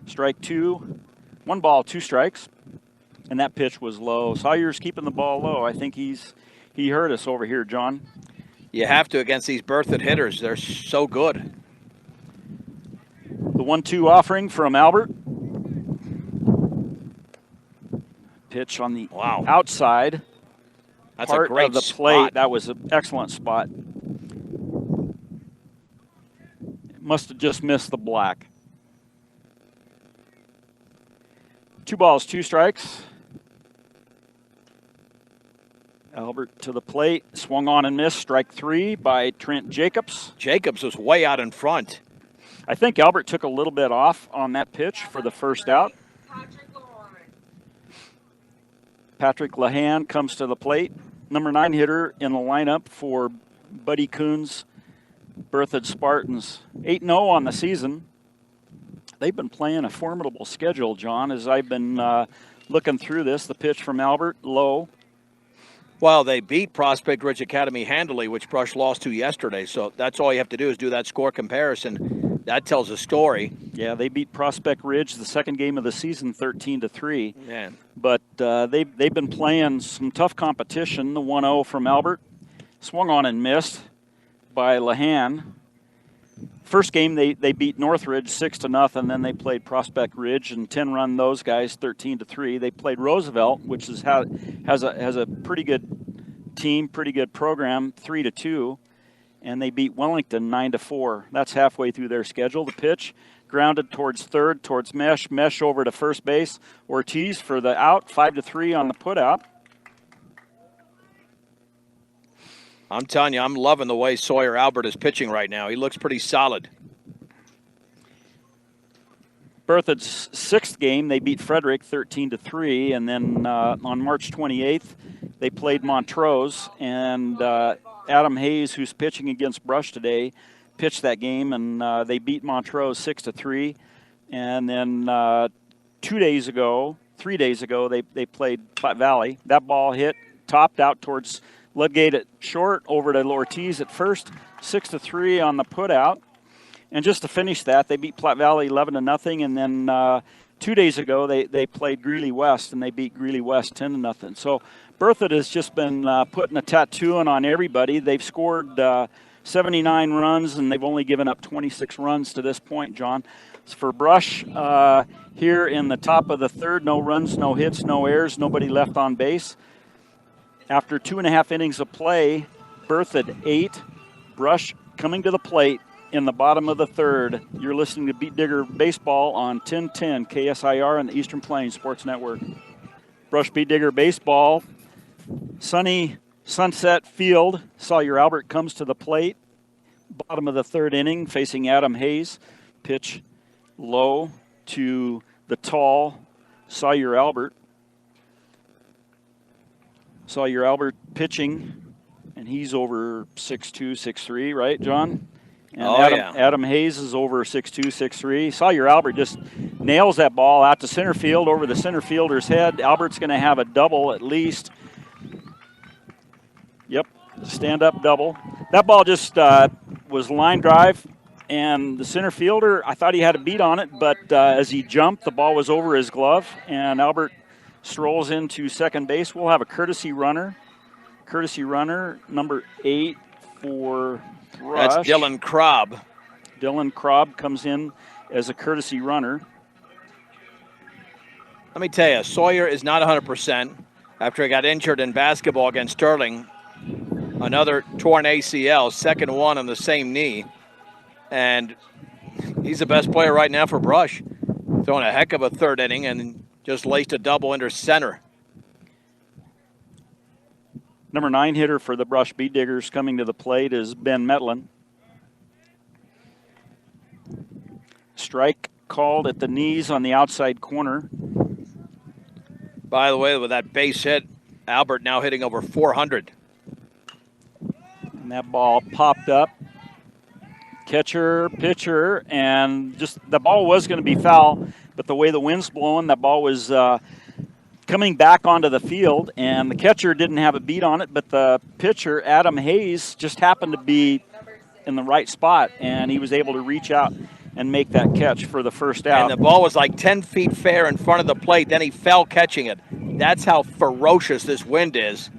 Strike 2. 1 ball, 2 strikes. And that pitch was low. Sawyer's keeping the ball low. I think he hurt us over here, John. You have to against these Berthoud hitters. They're so good. The 1-2 offering from Albert. Pitch on the outside. That's part a great of the plate. spot. That was an excellent spot. Must have just missed the black. 2 balls, 2 strikes. Albert to the plate, swung on and missed. Strike 3 by Trent Jacobs. Jacobs was way out in front. I think Albert took a little bit off on that pitch for the first out. Patrick Lahan comes to the plate. Number 9 hitter in the lineup for Buddy Coons, Berthoud Spartans. 8-0 on the season. They've been playing a formidable schedule, John, as I've been looking through this. The pitch from Albert, low. Well, they beat Prospect Ridge Academy handily, which Brush lost to yesterday. So that's all you have to do is do that score comparison. That tells a story. Yeah, they beat Prospect Ridge the second game of the season, 13-3. Yeah. But they've been playing some tough competition. The 1-0 from Albert, swung on and missed by Lahan. First game they beat Northridge 6-0. Then they played Prospect Ridge and 10-run those guys 13-3. They played Roosevelt, which has a pretty good team, pretty good program, 3-2. And they beat Wellington 9-4. That's halfway through their schedule. The pitch grounded towards third, towards Mesh over to first base. Ortiz for the out, 5-3 on the putout. I'm telling you, I'm loving the way Sawyer Albert is pitching right now. He looks pretty solid. Berthoud's 6th game, they beat Frederick 13-3. And then on March 28th, they played Montrose. And Adam Hayes, who's pitching against Brush today, pitched that game, and they beat Montrose 6-3. And then 3 days ago, they played Platte Valley. That ball hit, topped out towards Ludgate at short, over to Ortiz at first, 6-3 on the putout. And just to finish that, they beat Platte Valley 11-0, and then 2 days ago they played Greeley West, and they beat Greeley West 10-0. So Berthoud has just been putting a tattoo on everybody. They've scored 79 runs, and they've only given up 26 runs to this point, John. So for Brush, here in the top of the third, no runs, no hits, no errors, nobody left on base. After 2.5 innings of play, Berthoud 8, Brush coming to the plate in the bottom of the third. You're listening to Beat Digger Baseball on 1010 KSIR and the Eastern Plains Sports Network. Brush Beat Digger Baseball, sunny Sunset Field. Sawyer Albert comes to the plate, bottom of the third inning, facing Adam Hayes. Pitch low to the tall Sawyer Albert. Sawyer Albert pitching, and he's over 6'2", 6'3", right, John? And Adam Hayes is over 6'2", 6'3". Sawyer Albert just nails that ball out to center field over the center fielder's head. Albert's going to have a double at least. Yep, stand-up double. That ball just was line drive, and the center fielder, I thought he had a beat on it, but as he jumped, the ball was over his glove, and Albert strolls into second base. We'll have a courtesy runner. Courtesy runner, number 8 for Brush. That's Dylan Krob. Dylan Krob comes in as a courtesy runner. Let me tell you, Sawyer is not 100% after he got injured in basketball against Sterling. Another torn ACL, second one on the same knee. And he's the best player right now for Brush. Throwing a heck of a third inning and just laced a double into center. Number 9 hitter for the Brush Beat Diggers coming to the plate is Ben Metlin. Strike called at the knees on the outside corner. By the way, with that base hit, Albert now hitting over 400. And that ball popped up. Catcher, pitcher, and just the ball was going to be foul, but the way the wind's blowing, that ball was coming back onto the field, and the catcher didn't have a beat on it, but the pitcher, Adam Hayes, just happened to be in the right spot, and he was able to reach out and make that catch for the first out. And the ball was like 10 feet fair in front of the plate, then he fell catching it. That's how ferocious this wind is,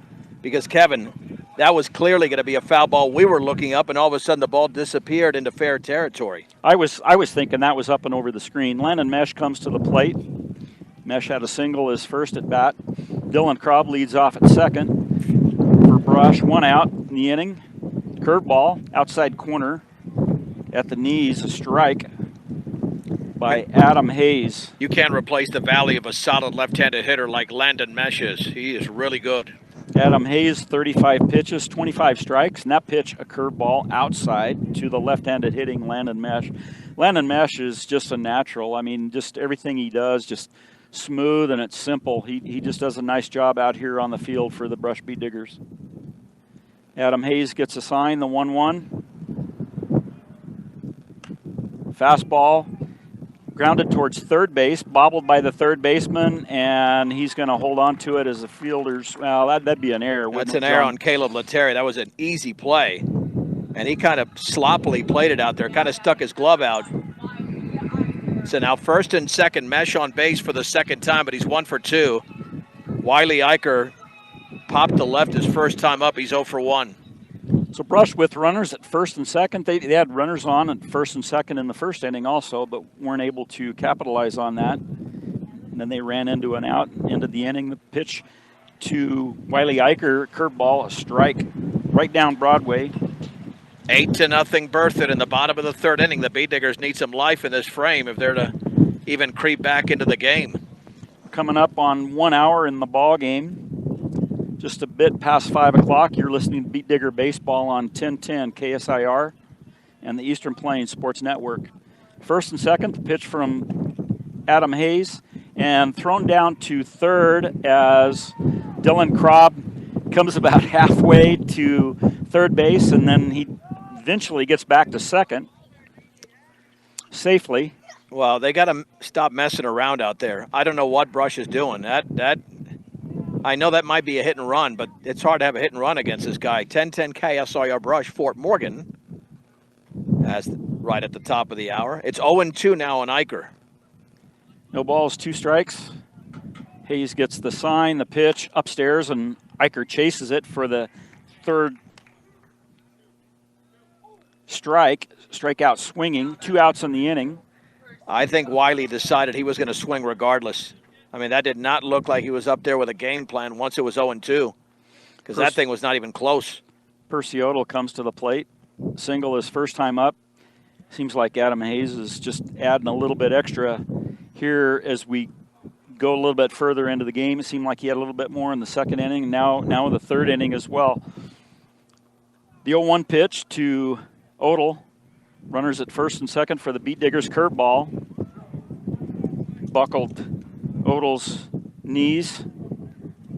because, Kevin, that was clearly going to be a foul ball. We were looking up, and all of a sudden the ball disappeared into fair territory. I was thinking that was up and over the screen. Landon Mesh comes to the plate. Mesh had a single his first at bat. Dylan Krob leads off at second for Brush. One out in the inning. Curveball, outside corner at the knees, a strike by Adam Hayes. You can't replace the valley of a solid left-handed hitter like Landon Mesh is. He is really good. Adam Hayes, 35 pitches, 25 strikes, and that pitch, a curveball outside to the left-handed hitting Landon Mesh. Landon Mesh is just a natural. I mean, just everything he does, just smooth and it's simple. He just does a nice job out here on the field for the Brush Beat Diggers. Adam Hayes gets a sign, the 1-1. Fastball, grounded towards third base, bobbled by the third baseman, and he's going to hold on to it as the fielders. Well, that'd be an error. That's an error on Caleb Letary. That was an easy play, and he kind of sloppily played it out there, kind of stuck his glove out. So now first and second, Mesh on base for the second time, but he's 1 for 2. Wiley Eicher popped to left his first time up. He's 0 for 1. So Brush with runners at first and second. They had runners on at first and second in the first inning also, but weren't able to capitalize on that. And then they ran into an out, ended the inning. The pitch to Wiley Eicher, curveball, a strike right down Broadway. 8-0 Berthoud in the bottom of the third inning. The Beat Diggers need some life in this frame if they're to even creep back into the game. Coming up on 1 hour in the ball game, just a bit past 5 o'clock. You're listening to Beat Digger Baseball on 1010 KSIR and the Eastern Plains Sports Network. First and second, the pitch from Adam Hayes, and thrown down to third as Dylan Krob comes about halfway to third base, and then he eventually gets back to second safely. Well, they got to stop messing around out there. I don't know what Brush is doing. That I know that might be a hit and run, but it's hard to have a hit and run against this guy. 10-10 KSIR Brush, Fort Morgan, as right at the top of the hour. It's 0-2 now on Eicher. No balls, 2 strikes. Hayes gets the sign, the pitch upstairs, and Eicher chases it for the 3rd strikeout swinging. 2 outs in the inning. I think Wiley decided he was going to swing regardless. I mean, that did not look like he was up there with a game plan once it was 0-2, because that thing was not even close. Berthoud comes to the plate. Single his first time up. Seems like Adam Hayes is just adding a little bit extra here as we go a little bit further into the game. It seemed like he had a little bit more in the 2nd inning, and now in the 3rd inning as well. The 0-1 pitch to Odell. Runners at 1st and 2nd for the Beat Diggers. Curveball. Buckled Odell's knees.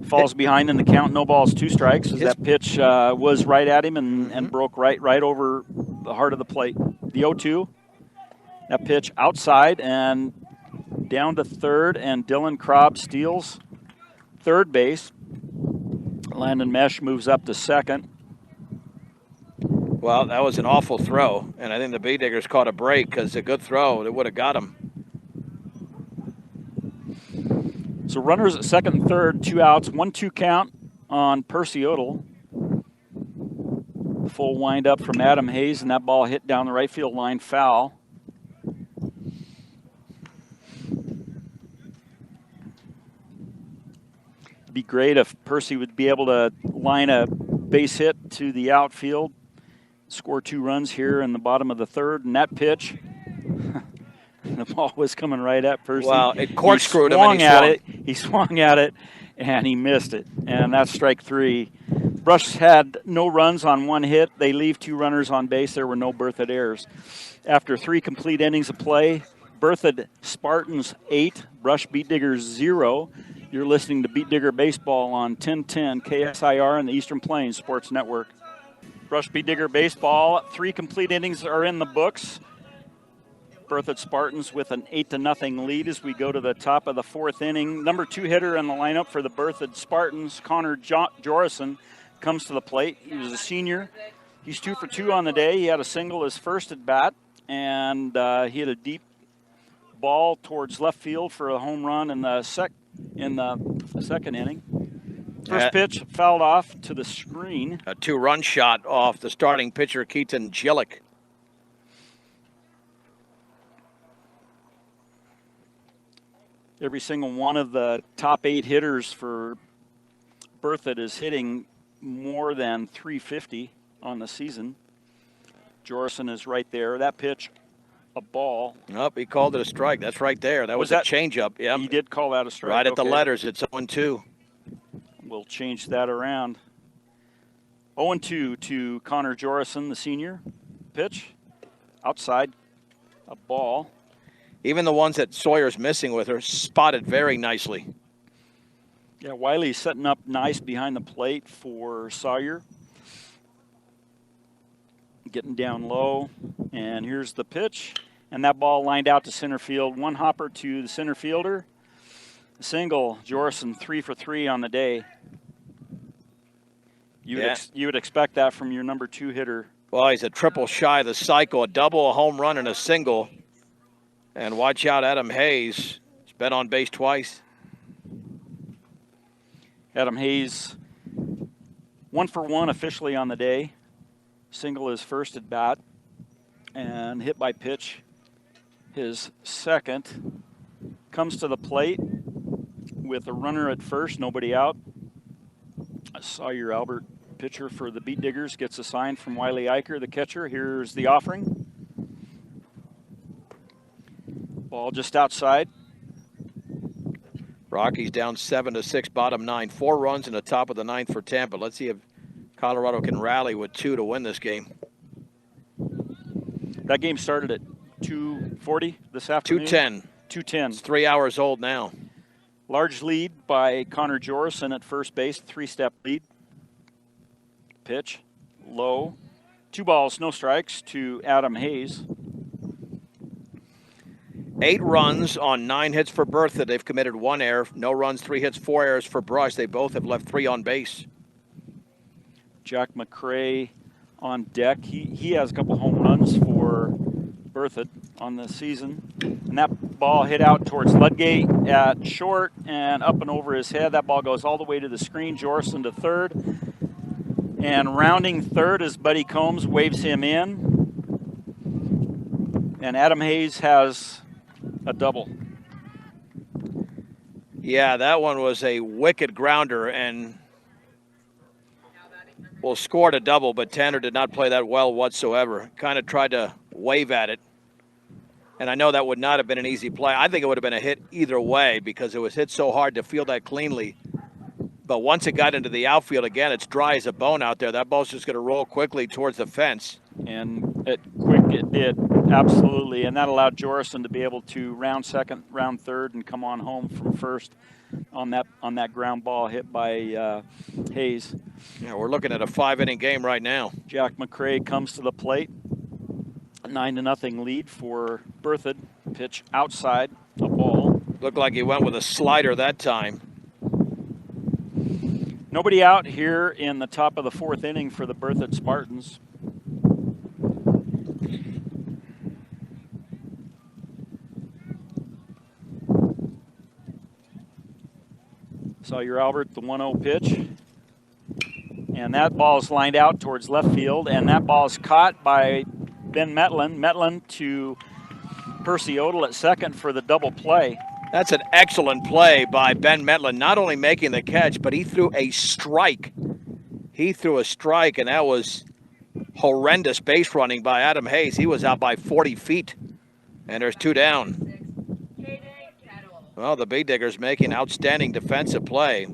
Falls behind in the count. No balls, 2 strikes. As that pitch was right at him and broke right over the heart of the plate. The 0-2. That pitch outside and down to 3rd, and Dylan Krob steals 3rd base. Landon Mesh moves up to 2nd. Well, that was an awful throw, and I think the Beat Diggers caught a break because a good throw, it would have got him. So runners at 2nd and 3rd, 2 outs, 1-2 count on Percy Odell. Full windup from Adam Hayes, and that ball hit down the right field line, foul. It'd be great if Percy would be able to line a base hit to the outfield, score 2 runs here in the bottom of the 3rd, and that pitch, the ball was coming right at Percy. Well, it corkscrewed him and he swung. He swung at it, and he missed it, and that's strike 3. Brush had no runs on 1 hit. They leave 2 runners on base. There were no Berthoud errors. After 3 complete innings of play, Berthoud Spartans 8, Brush Beat Diggers 0. You're listening to Beat Digger Baseball on 1010 KSIR and the Eastern Plains Sports Network. Brush Beat Digger Baseball, 3 complete innings are in the books. Berthoud Spartans with an 8-0 lead as we go to the top of the 4th inning. Number 2 hitter in the lineup for the Berthoud Spartans, Connor Jorison, comes to the plate. He was a senior. He's 2 for 2 on the day. He had a single his first at bat, and he hit a deep ball towards left field for a home run in the 2nd inning. First pitch fouled off to the screen. A 2-run shot off the starting pitcher, Keaton Gillick. Every single one of the top 8 hitters for Berthoud is hitting more than 350 on the season. Jorison is right there. That pitch, a ball. Nope, he called it a strike. That's right there. That was a changeup. Yeah, he did call that a strike. Right at the letters. It's 0-2. We'll change that around. 0-2 to Connor Jorison, the senior. Pitch, outside, a ball. Even the ones that Sawyer's missing with her spotted very nicely. Yeah, Wiley's setting up nice behind the plate for Sawyer. Getting down low, and here's the pitch. And that ball lined out to center field. 1 hopper to the center fielder. A single, Jorison 3 for 3 on the day. You would expect that from your number 2 hitter. Well, he's a triple shy of the cycle, a double, a home run, and a single. And watch out, Adam Hayes. He's been on base twice. Adam Hayes, 1 for 1 officially on the day. Single his first at bat, and hit by pitch his 2nd. Comes to the plate with a runner at first, nobody out. Sawyer Albert, pitcher for the Beat Diggers, gets a sign from Wiley Eicher, the catcher. Here's the offering. Ball just outside. Rockies down 7-6, bottom 9. 4 runs in the top of the 9th for Tampa. Let's see if Colorado can rally with 2 to win this game. That game started at 2:40 this afternoon. 2:10. 2:10. It's 3 hours old now. Large lead by Connor Jorison at first base, 3-step lead. Pitch, low. 2 balls, no strikes to Adam Hayes. 8 runs on 9 hits for Berthoud. They've committed 1 error. No runs, 3 hits, 4 errors for Brush. They both have left 3 on base. Jack McCrae on deck. He has a couple home runs for Berthoud on the season. And that ball hit out towards Ludgate at short and up and over his head. That ball goes all the way to the screen. Jorson to third. And rounding third as Buddy Combs waves him in. And Adam Hayes has a double. Yeah, that one was a wicked grounder and scored a double, but Tanner did not play that well whatsoever. Kind of tried to wave at it. And I know that would not have been an easy play. I think it would have been a hit either way because it was hit so hard to field that cleanly. But once it got into the outfield, again, it's dry as a bone out there. That ball's just going to roll quickly towards the fence. And it did, absolutely. And that allowed Jorison to be able to round second, round third, and come on home from first on that ground ball hit by Hayes. Yeah, we're looking at a 5-inning game right now. Jack McCrae comes to the plate. A 9-0 lead for Berthoud. Pitch outside, a ball. Looked like he went with a slider that time. Nobody out here in the top of the 4th inning for the Berthoud Spartans. Sawyer Albert, the 1-0 pitch. And that ball is lined out towards left field, and that ball is caught by Ben Metlin. Metlin to Percy Odell at second for the double play. That's an excellent play by Ben Metlin, not only making the catch, but he threw a strike. He threw a strike, and that was horrendous base running by Adam Hayes. He was out by 40 feet, and there's 2 down. Well, the Bee Diggers making outstanding defensive play.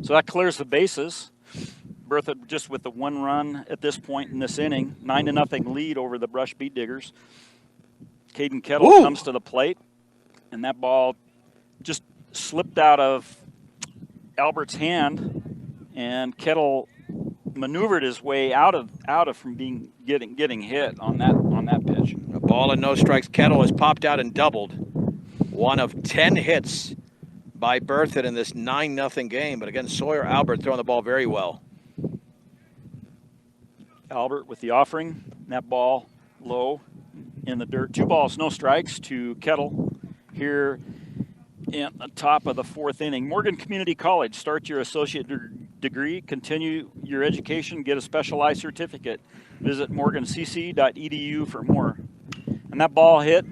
So that clears the bases. Berthoud just with the 1 run at this point in this inning. 9-0 lead over the Brush Bee Diggers. Caden Kettle comes to the plate, and that ball just slipped out of Albert's hand, and Kettle maneuvered his way out of from getting hit on that pitch. A ball and no strikes. Kettle has popped out and doubled. 1 of 10 hits by Berthoud in this 9-0 game. But again, Sawyer Albert throwing the ball very well. Albert with the offering. That ball low in the dirt. 2 balls, no strikes to Kettle here in the top of the 4th inning. Morgan Community College. Start your associate degree, continue your education, get a specialized certificate. Visit morgancc.edu for more. And that ball hit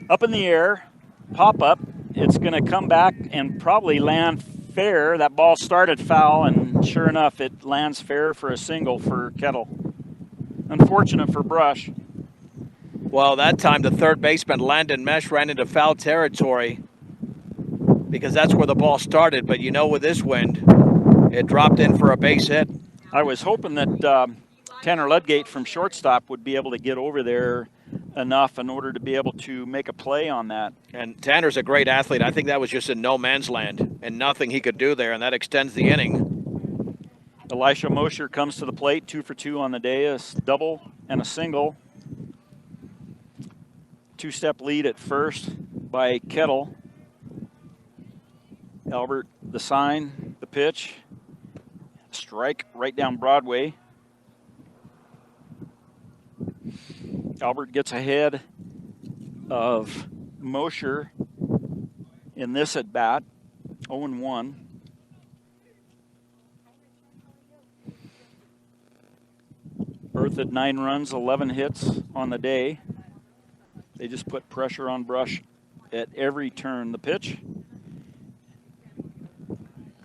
up in the air, pop up. It's going to come back and probably land fair. That ball started foul, and sure enough, it lands fair for a single for Kettle. Unfortunate for Brush. Well, that time the third baseman, Landon Mesh, ran into foul territory because that's where the ball started. But you know, with this wind, it dropped in for a base hit. I was hoping that Tanner Ludgate from shortstop would be able to get over there enough in order to be able to make a play on that. And Tanner's a great athlete. I think that was just in no man's land and nothing he could do there, and that extends the inning. Elisha Mosher comes to the plate, 2 for 2 on the day, a double and a single. 2-step lead at first by Kettle. Albert, the sign, the pitch. Strike right down Broadway. Albert gets ahead of Mosher in this at bat, 0-1. Berthoud 9 runs, 11 hits on the day. They just put pressure on Brush at every turn. The pitch.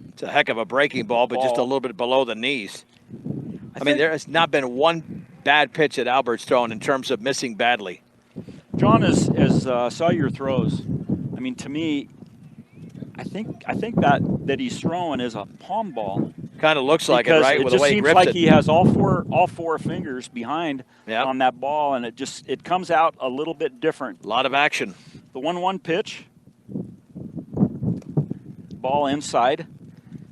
It's a heck of a breaking ball, but just a little bit below the knees. I mean, there has not been one bad pitch that Albert's thrown in terms of missing badly. John, as saw your throws. I mean, to me, I think that he's throwing is a palm ball. Kind of looks like it, right? With the way he grips it. It just seems like he has all four fingers behind on that ball, and it comes out a little bit different. A lot of action. The 1-1 pitch. Ball inside.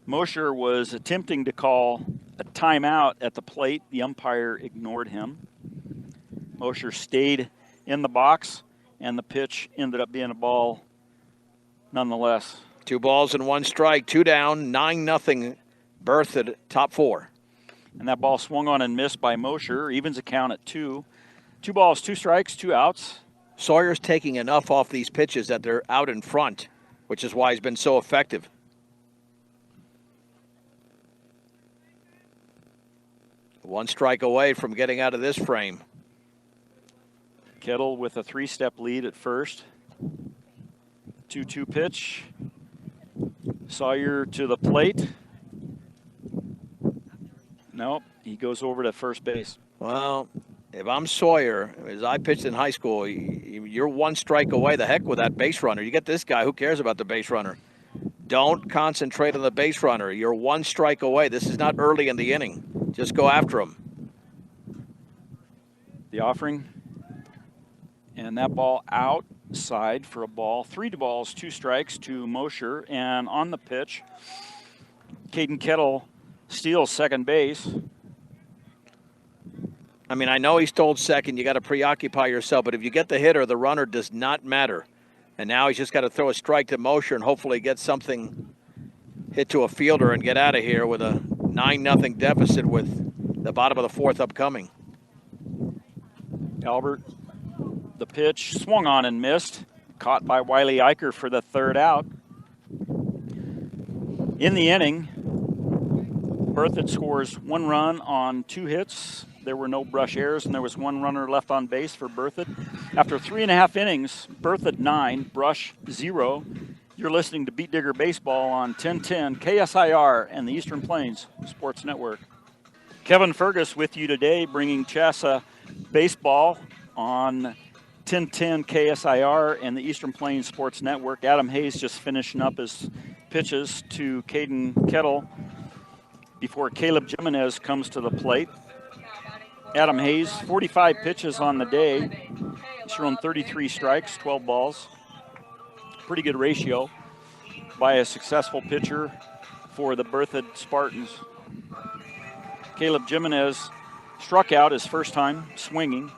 Mosher was attempting to call a timeout at the plate. The umpire ignored him. Mosher stayed in the box, and the pitch ended up being a ball nonetheless. 2 balls and 1 strike, 2 down, 9-0 Berthoud, top 4. And that ball swung on and missed by Mosher. Evens the count at 2. 2 balls, 2 strikes, 2 outs. Sawyer's taking enough off these pitches that they're out in front, which is why he's been so effective. One strike away from getting out of this frame. Kettle with a 3-step lead at first. 2-2 pitch. Sawyer to the plate. Nope, he goes over to first base. Well, if I'm Sawyer, as I pitched in high school, you're 1 strike away. The heck with that base runner. You get this guy, who cares about the base runner? Don't concentrate on the base runner. You're 1 strike away. This is not early in the inning. Just go after him. The offering. And that ball outside for a ball. 3 balls, 2 strikes to Mosher. And on the pitch, Caden Kettle steals second base. I mean, I know he stole second. You got to preoccupy yourself. But if you get the hitter, the runner does not matter. And now he's just got to throw a strike to Mosher and hopefully get something hit to a fielder and get out of here with a 9-0 deficit with the bottom of the 4th upcoming. Albert, the pitch, swung on and missed. Caught by Wiley Eicher for the 3rd out. In the inning, Berthoud scores 1 run on 2 hits. There were no brush errors, and there was 1 runner left on base for Berthoud. After 3.5 innings, Berthoud 9, Brush 0. You're listening to Beat Digger Baseball on 1010 KSIR and the Eastern Plains Sports Network. Kevin Fergus with you today, bringing Chassa Baseball on 1010 KSIR and the Eastern Plains Sports Network. Adam Hayes just finishing up his pitches to Caden Kettle before Caleb Jimenez comes to the plate. Adam Hayes, 45 pitches on the day. He's thrown 33 strikes, 12 balls. Pretty good ratio by a successful pitcher for the Berthoud Spartans. Caleb Jimenez struck out his first time swinging.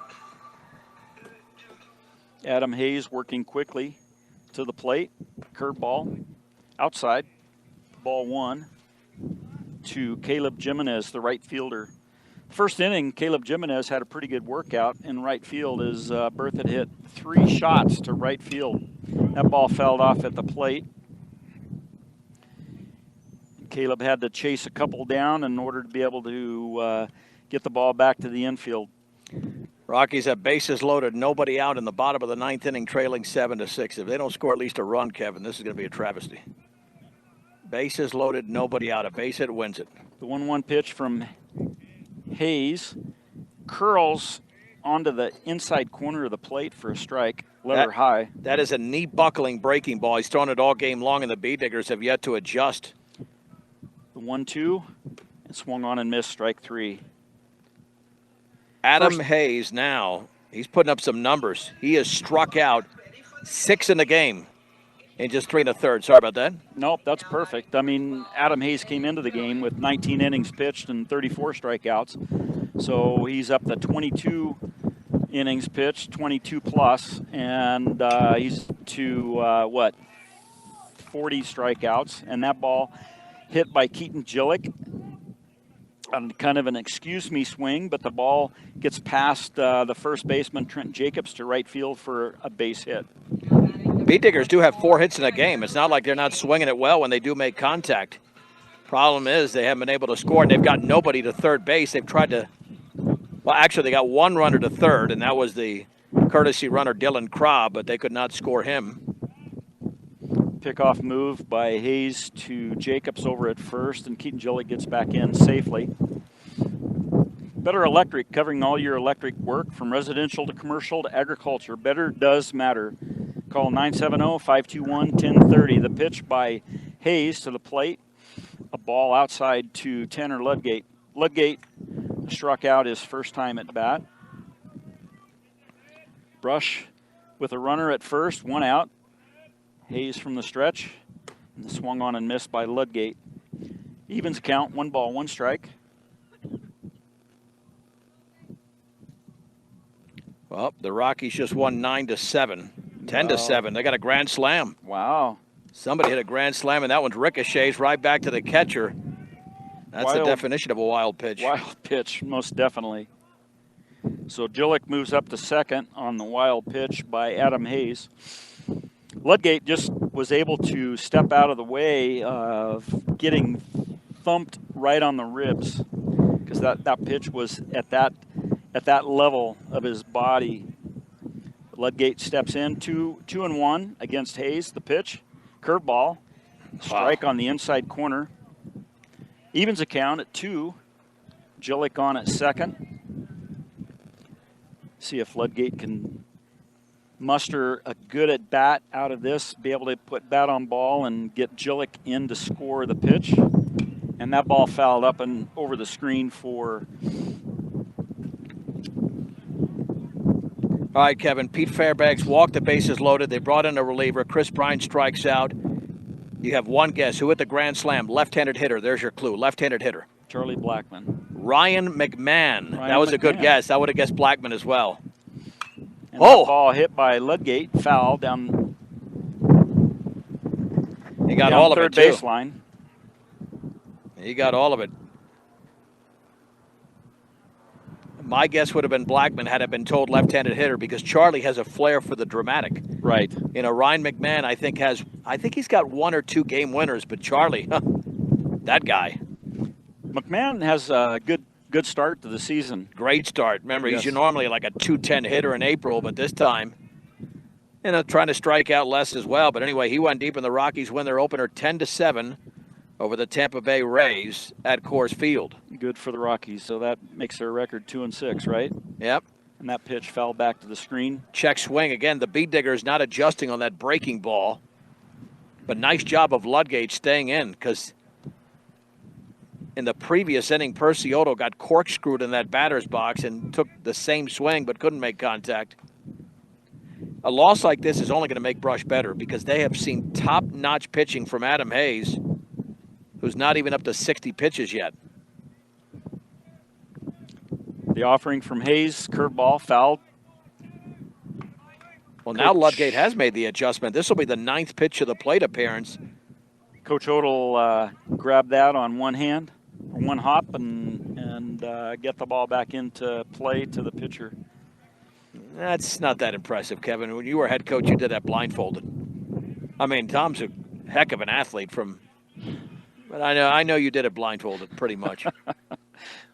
Adam Hayes working quickly to the plate. Curveball outside. Ball 1 to Caleb Jimenez, the right fielder. First inning, Caleb Jimenez had a pretty good workout in right field as Berthoud hit 3 shots to right field. That ball fouled off at the plate. Caleb had to chase a couple down in order to be able to get the ball back to the infield. Rockies have bases loaded, nobody out in the bottom of the 9th inning, trailing 7-6. If they don't score at least a run, Kevin, this is going to be a travesty. Bases loaded, nobody out. A base hit wins it. The 1-1 pitch from Hayes curls onto the inside corner of the plate for a strike, letter high. That is a knee-buckling breaking ball. He's thrown it all game long, and the Bee Diggers have yet to adjust. The 1-2, and swung on and missed, strike 3. Adam Hayes now, he's putting up some numbers. He has struck out 6 in the game in just 3 1/3. Sorry about that. Nope, that's perfect. I mean, Adam Hayes came into the game with 19 innings pitched and 34 strikeouts. So he's up to 22 innings pitched, 22 plus, and he's to, 40 strikeouts. And that ball hit by Keaton Gillick on kind of an excuse-me swing, but the ball gets past the first baseman, Trent Jacobs, to right field for a base hit. Beat Diggers do have 4 hits in a game. It's not like they're not swinging it well when they do make contact. Problem is they haven't been able to score, and they've got nobody to third base. They've tried to, well, actually they got 1 runner to third, and that was the courtesy runner Dylan Krob, but they could not score him. Pickoff move by Hayes to Jacobs over at first, and Keaton Gillick gets back in safely. Better Electric, covering all your electric work from residential to commercial to agriculture. Better does matter. Call 970-521-1030. The pitch by Hayes to the plate. A ball outside to Tanner Ludgate. Ludgate struck out his first time at bat. Brush with a runner at first, 1 out. Hayes from the stretch. And swung on and missed by Ludgate. Evens count, 1 ball, 1 strike. Well, the Rockies just won 9-7, 10-7. They got a grand slam. Wow. Somebody hit a grand slam, and that one's ricochets right back to the catcher. That's the definition of a wild pitch. Wild pitch, most definitely. So Gillick moves up to second on the wild pitch by Adam Hayes. Ludgate just was able to step out of the way of getting thumped right on the ribs, because that pitch was at that level of his body. Ludgate steps in, 2-1 against Hayes. The pitch, curveball, strike on the inside corner. Evens account at 2. Gillick on at second. See if Ludgate can muster a good at bat out of this, be able to put bat on ball and get Gillick in to score the pitch. And that ball fouled up and over the screen for. All right, Kevin. Pete Fairbanks walked, the bases loaded. They brought in a reliever. Chris Bryant strikes out. You have one guess. Who hit the grand slam? Left-handed hitter. There's your clue. Left-handed hitter. Charlie Blackmon. Ryan McMahon. That was a good guess. I would have guessed Blackmon as well. And that ball hit by Ludgate, foul down. He got all of it, too. Third baseline. He got all of it. My guess would have been Blackmon had it been told left-handed hitter, because Charlie has a flair for the dramatic. Right. You know, Ryan McMahon, I think he's got 1 or 2 game winners, but Charlie, that guy. McMahon has a good start to the season. Great start. Remember, he's normally like a 210 hitter in April, but this time, trying to strike out less as well. But anyway, he went deep, and the Rockies win their opener 10-7 over the Tampa Bay Rays at Coors Field. Good for the Rockies. So that makes their record 2-6, right? Yep. And that pitch fell back to the screen. Check swing again. The beat digger is not adjusting on that breaking ball, but nice job of Ludgate staying in, because in the previous inning, Perciotto got corkscrewed in that batter's box and took the same swing but couldn't make contact. A loss like this is only going to make Brush better, because they have seen top-notch pitching from Adam Hayes, who's not even up to 60 pitches yet. The offering from Hayes, curveball, fouled. Well, now Ludgate has made the adjustment. This will be the 9th pitch of the plate appearance. Coach Odell grabbed that on one hand, or one hop, and get the ball back into play to the pitcher. That's not that impressive, Kevin. When you were head coach, you did that blindfolded. I mean, Tom's a heck of an athlete but I know you did it blindfolded pretty much.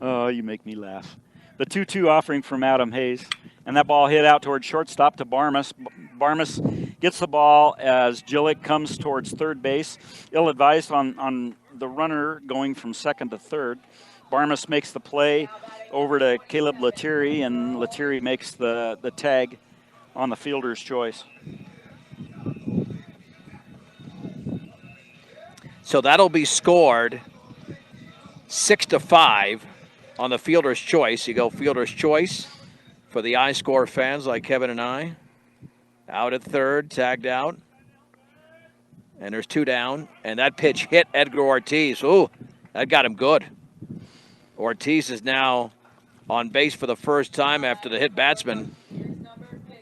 Oh, you make me laugh. The 2-2 offering from Adam Hayes, and that ball hit out towards shortstop to Barmas. Barmas gets the ball as Gillick comes towards third base. Ill-advised on the runner going from second to third. Barmas makes the play over to Caleb Lettieri, and Lettieri makes the tag on the fielder's choice. So that'll be scored 6-5 on the fielder's choice. You go fielder's choice for the I-Score fans like Kevin and I. Out at third, tagged out. And there's 2 down. And that pitch hit Edgar Ortiz. Ooh, that got him good. Ortiz is now on base for the first time after the hit batsman.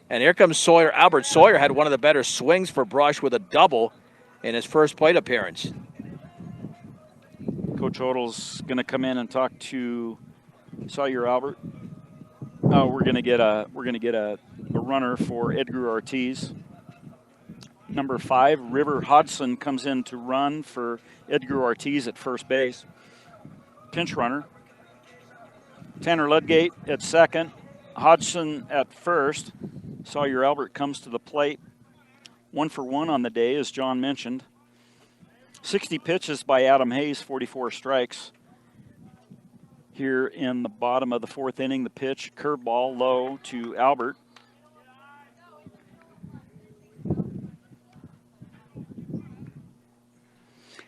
And here comes Sawyer. Albert Sawyer had one of the better swings for Brush with a double in his first plate appearance. Coach Odell's going to come in and talk to Sawyer Albert. Oh, we're going to get a runner for Edgar Ortiz. Number 5, River Hodgson comes in to run for Edgar Ortiz at first base. Pinch runner. Tanner Ludgate at second. Hodgson at first. Sawyer Albert comes to the plate. 1 for 1 on the day, as John mentioned. 60 pitches by Adam Hayes, 44 strikes. Here in the bottom of the 4th inning, the pitch, curveball low to Albert.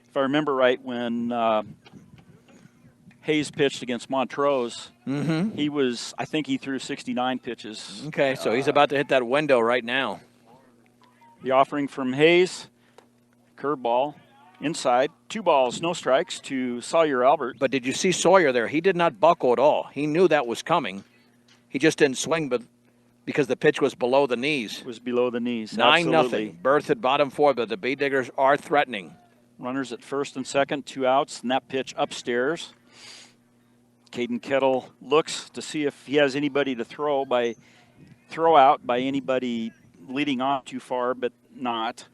If I remember right, when Hayes pitched against Montrose, I think he threw 69 pitches. Okay, so he's about to hit that window right now. The offering from Hayes, curveball, inside, 2 balls, no strikes to Sawyer Albert. But did you see Sawyer there? He did not buckle at all. He knew that was coming. He just didn't swing, but because the pitch was below the knees. It was below the knees. 9-0. Berthoud bottom 4, but the Bee Diggers are threatening. Runners at first and second, 2 outs, and that pitch upstairs. Caden Kettle looks to see if he has anybody to throw out by anybody leading off too far, but not.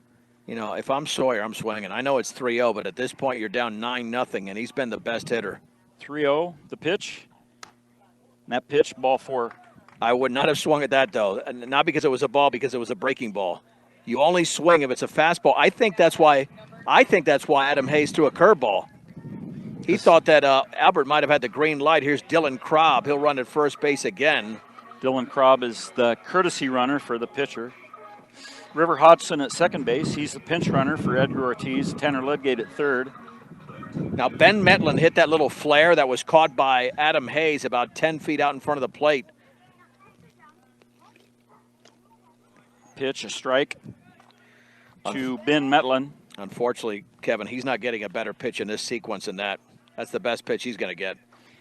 You know, if I'm Sawyer, I'm swinging. I know it's 3-0, but at this point you're down 9-0, and he's been the best hitter. 3-0, the pitch. And that pitch, ball 4. I would not have swung at that, though. Not because it was a ball, because it was a breaking ball. You only swing if it's a fastball. I think that's why Adam Hayes threw a curveball. He thought that Albert might have had the green light. Here's Dylan Krob. He'll run at first base again. Dylan Krob is the courtesy runner for the pitcher. River Hodgson at second base. He's the pinch runner for Edgar Ortiz. Tanner Ludgate at third. Now, Ben Metlin hit that little flare that was caught by Adam Hayes about 10 feet out in front of the plate. Pitch, a strike to Ben Metlin. Unfortunately, Kevin, he's not getting a better pitch in this sequence than that. That's the best pitch he's going to get.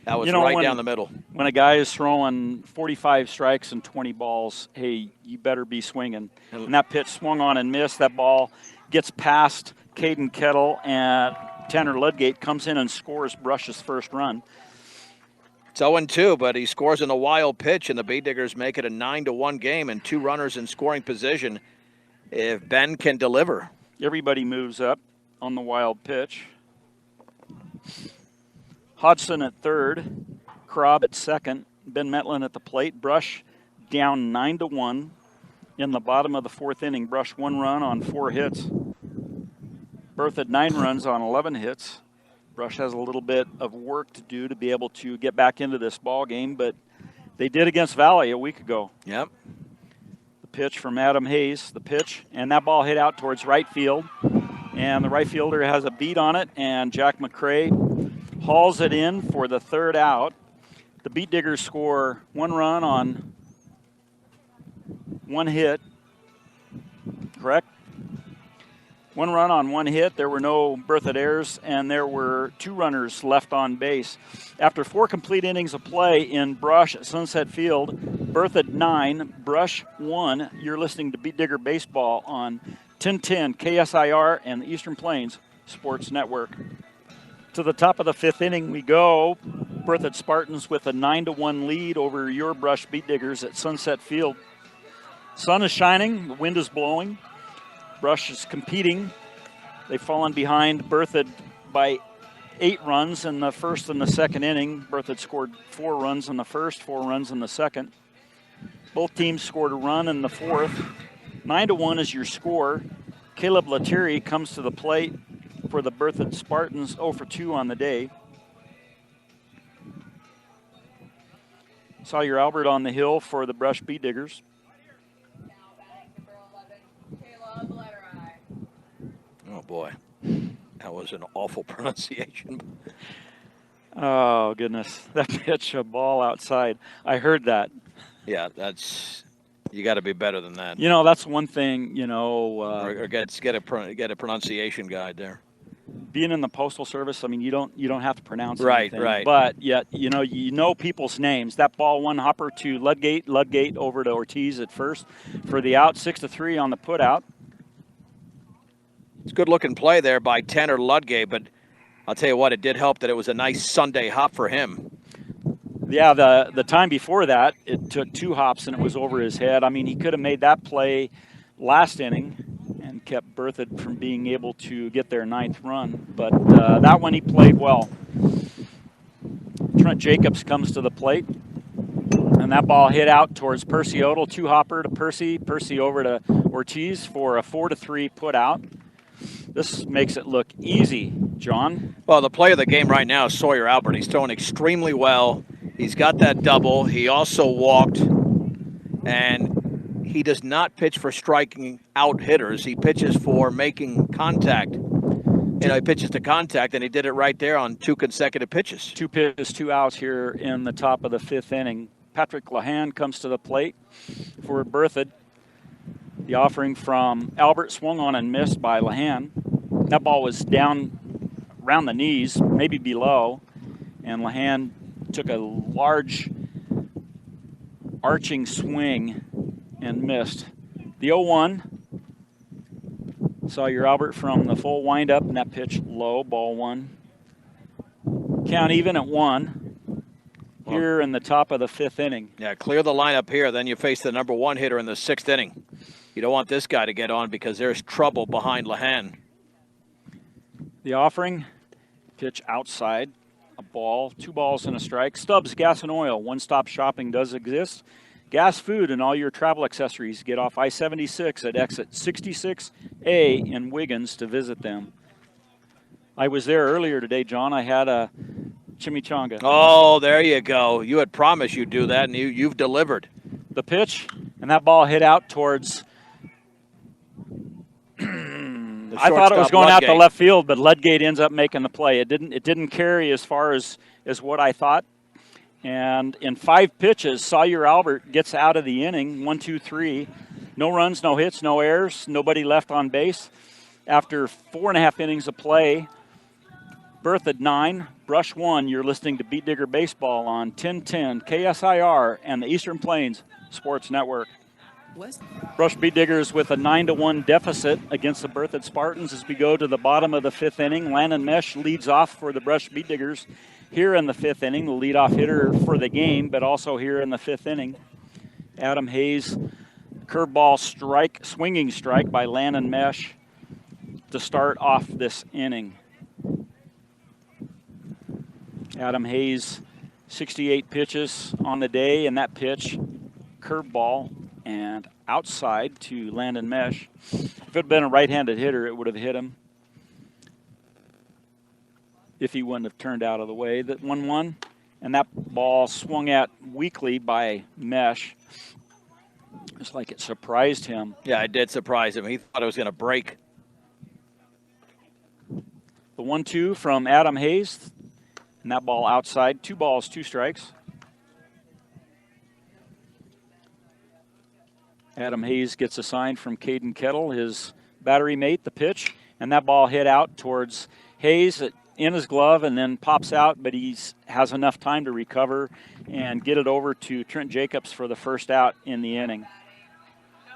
That was down the middle. When a guy is throwing 45 strikes and 20 balls, hey, you better be swinging. And that pitch swung on and missed. That ball gets past Caden Kettle, and Tanner Ludgate comes in and scores Brush's first run. It's 0-2, but he scores in a wild pitch, and the Bee Diggers make it a 9-1 game and 2 runners in scoring position if Ben can deliver. Everybody moves up on the wild pitch. Hodgson at third, Krob at second, Ben Metlin at the plate. Brush down 9-1 in the bottom of the 4th inning. Brush 1 run on 4 hits. Berthoud 9 runs on 11 hits. Brush has a little bit of work to do to be able to get back into this ball game, but they did against Valley a week ago. Yep. The pitch from Adam Hayes, the pitch, and that ball hit out towards right field. And the right fielder has a beat on it, and Jack McCrae hauls it in for the 3rd out. The Beat Diggers score 1 run on 1 hit, correct? 1 run on 1 hit. There were no Berthoud errors, and there were 2 runners left on base. After 4 complete innings of play in Brush at Sunset Field, Berthoud 9, Brush 1. You're listening to Beat Digger Baseball on 1010 KSIR and the Eastern Plains Sports Network. To the top of the 5th inning we go. Berthoud Spartans with a 9-1 lead over your Brush Beat Diggers at Sunset Field. Sun is shining, the wind is blowing. Brush is competing. They've fallen behind Berthoud by 8 runs in the 1st and the 2nd inning. Berthoud scored 4 runs in the 1st, 4 runs in the 2nd. Both teams scored a run in the 4th. 9-1 is your score. Caleb Lettieri comes to the plate for the Berthoud Spartans, 0 for 2 on the day. Sawyer Albert on the hill for the Brush Beat Diggers. Oh, boy. That was an awful pronunciation. Oh, goodness. That pitch, a ball outside. I heard that. Yeah, that's... You got to be better than that. You know, that's one thing, you know. Or get a pronunciation guide there. Being in the Postal Service, I mean, you don't have to pronounce anything. Right. But yet, you know people's names. That ball, 1 hopper to Ludgate over to Ortiz at first for the out, 6-3 on the put out. It's a good-looking play there by Tanner Ludgate, but I'll tell you what, it did help that it was a nice Sunday hop for him. Yeah, the time before that, it took 2 hops and it was over his head. I mean, he could have made that play last inning and kept Berthoud from being able to get their 9th run. But that one he played well. Trent Jacobs comes to the plate. And that ball hit out towards Percy Odell. 2-hopper to Percy. Percy over to Ortiz for a 4-3 put out. This makes it look easy, John. Well, the play of the game right now is Sawyer Albert. He's throwing extremely well. He's got that double. He also walked, and he does not pitch for striking out hitters. He pitches for making contact. You know, he pitches to contact, and he did it right there on 2 consecutive pitches. 2 pitches, 2 outs here in the top of the 5th inning. Patrick Lahan comes to the plate for Berthoud. The offering from Albert swung on and missed by Lahan. That ball was down around the knees, maybe below, and Lahan took a large arching swing and missed. The 0-1. Saw your Albert from the full windup, and that pitch low, ball 1. Count even at 1 here in the top of the 5th inning. Yeah, clear the lineup here. Then you face the number 1 hitter in the 6th inning. You don't want this guy to get on because there's trouble behind Lehan. The offering, pitch outside, a ball, 2 balls and a strike. Stubbs Gas and Oil, one-stop shopping does exist. Gas, food, and all your travel accessories. Get off I-76 at exit 66A in Wiggins to visit them. I was there earlier today, John. I had a chimichanga. Oh, there you go. You had promised you'd do that, and you've delivered. The pitch, and that ball hit out towards... I thought it was going out to left field, but Ludgate ends up making the play. It didn't carry as far as what I thought. And in 5 pitches, Sawyer Albert gets out of the inning, 1, 2, 3. No runs, no hits, no errors, nobody left on base. After 4.5 innings of play, Berthoud 9, Brush 1. You're listening to Beat Digger Baseball on 1010 KSIR and the Eastern Plains Sports Network. Brush Beat Diggers with a 9-1 deficit against the Berthoud Spartans as we go to the bottom of the 5th inning. Landon Mesh leads off for the Brush Beat Diggers here in the 5th inning, the leadoff hitter for the game, but also here in the 5th inning. Adam Hayes, curveball strike, swinging strike by Landon Mesh to start off this inning. Adam Hayes, 68 pitches on the day, and that pitch, curveball and outside to Landon Mesh. If it had been a right-handed hitter, it would have hit him if he wouldn't have turned out of the way. That 1-1, and that ball swung at weakly by Mesh. It's like it surprised him. Yeah, it did surprise him. He thought it was going to break. The 1-2 from Adam Hayes, and that ball outside. 2 balls, 2 strikes. Adam Hayes gets a sign from Caden Kettle, his battery mate, the pitch, and that ball hit out towards Hayes in his glove and then pops out, but he has enough time to recover and get it over to Trent Jacobs for the first out in the inning.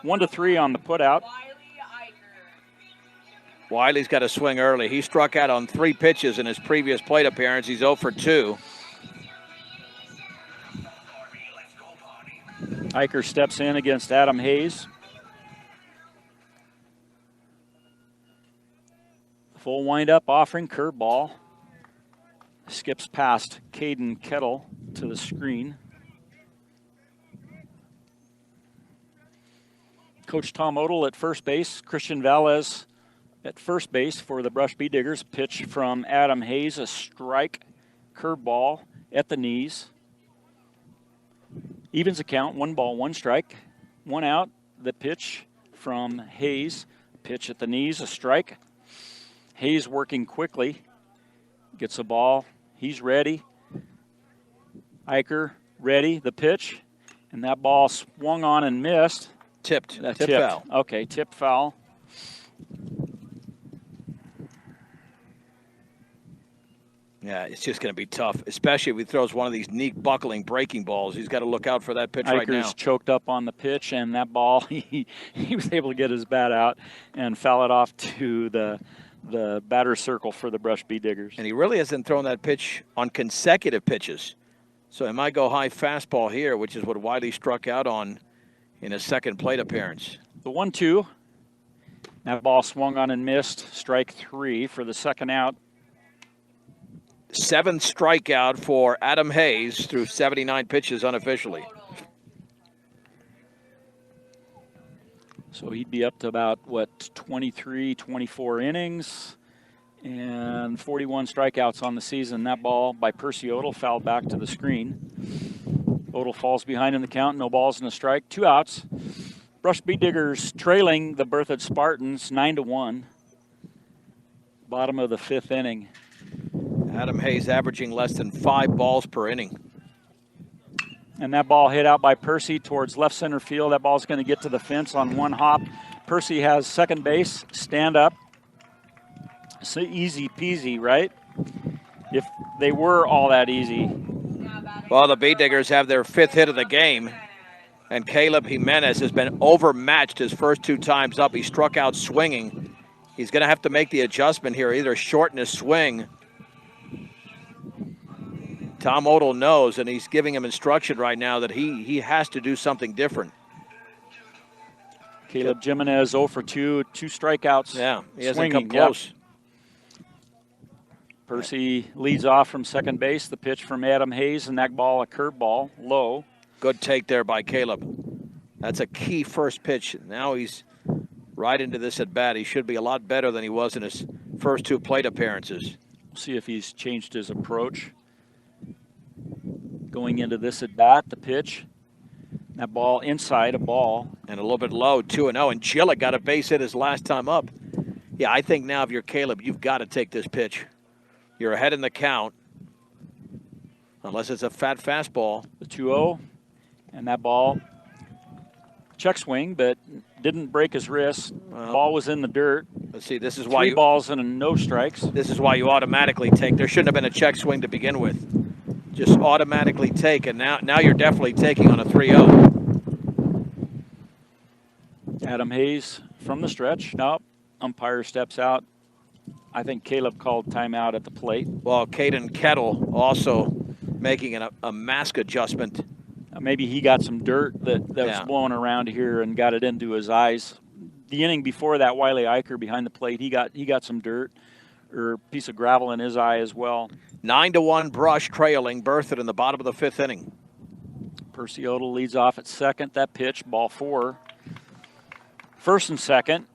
1-3 on the putout. Wiley's got to swing early. He struck out on 3 pitches in his previous plate appearance. He's 0 for 2. Eicher steps in against Adam Hayes. Full windup offering, curveball. Skips past Caden Kettle to the screen. Coach Tom Odell at first base. Christian Valles at first base for the Brush Beat Diggers. Pitch from Adam Hayes, a strike, curveball at the knees. Evens a count, 1 ball, 1 strike, 1 out. The pitch from Hayes, pitch at the knees, a strike. Hayes working quickly, gets a ball, he's ready. Eicher ready, the pitch, and that ball swung on and missed. Tipped foul. Okay, tipped foul. Yeah, it's just going to be tough, especially if he throws one of these neat buckling breaking balls. He's got to look out for that pitch right now. Eicher's choked up on the pitch, and that ball, he was able to get his bat out and foul it off to the batter's circle for the Brush Beat Diggers. And he really hasn't thrown that pitch on consecutive pitches. So he might go high fastball here, which is what Wiley struck out on in his second plate appearance. The 1-2. That ball swung on and missed. Strike 3 for the second out. 7th strikeout for Adam Hayes through 79 pitches unofficially. So he'd be up to about, 23, 24 innings and 41 strikeouts on the season. That ball by Percy Odell fouled back to the screen. Odell falls behind in the count, no balls and a strike, 2 outs. Brush Beat Diggers trailing the Berthoud Spartans 9-1. Bottom of the 5th inning. Adam Hayes averaging less than 5 balls per inning. And that ball hit out by Percy towards left center field. That ball's going to get to the fence on 1 hop. Percy has second base, stand up. So easy peasy, right? If they were all that easy. Well, the Beat Diggers have their 5th hit of the game. And Caleb Jimenez has been overmatched his first 2 times up. He struck out swinging. He's going to have to make the adjustment here, either shorten his swing. Tom Odell knows, and he's giving him instruction right now that he has to do something different. Caleb Jimenez 0 for 2, 2 strikeouts. Yeah, he hasn't swinging. come close. Yep. Percy leads off from second base. The pitch from Adam Hayes, and that ball a curveball, low. Good take there by Caleb. That's a key first pitch. Now he's right into this at bat. He should be a lot better than he was in his first 2 plate appearances. We'll see if he's changed his approach. Going into this at bat, the pitch. That ball inside, a ball. And a little bit low, 2-0. And Gillick got a base hit his last time up. Yeah, I think now if you're Caleb, you've got to take this pitch. You're ahead in the count. Unless it's a fat fastball. The 2-0. And that ball, check swing, but didn't break his wrist. Well, ball was in the dirt. Let's see, this is why 3 balls and no strikes. This is why you automatically take. There shouldn't have been a check swing to begin with. Just automatically take, and now you're definitely taking on a 3-0. Adam Hayes from the stretch. Nope. Umpire steps out. I think Caleb called timeout at the plate. Well, Caden Kettle also making a mask adjustment. Maybe he got some dirt that was blowing around here and got it into his eyes. The inning before that, Wiley Eicher behind the plate, he got some dirt or a piece of gravel in his eye as well. 9-1 Brush trailing Berthoud in the bottom of the 5th inning. Percy Odell leads off at second. That pitch, ball 4. First and second.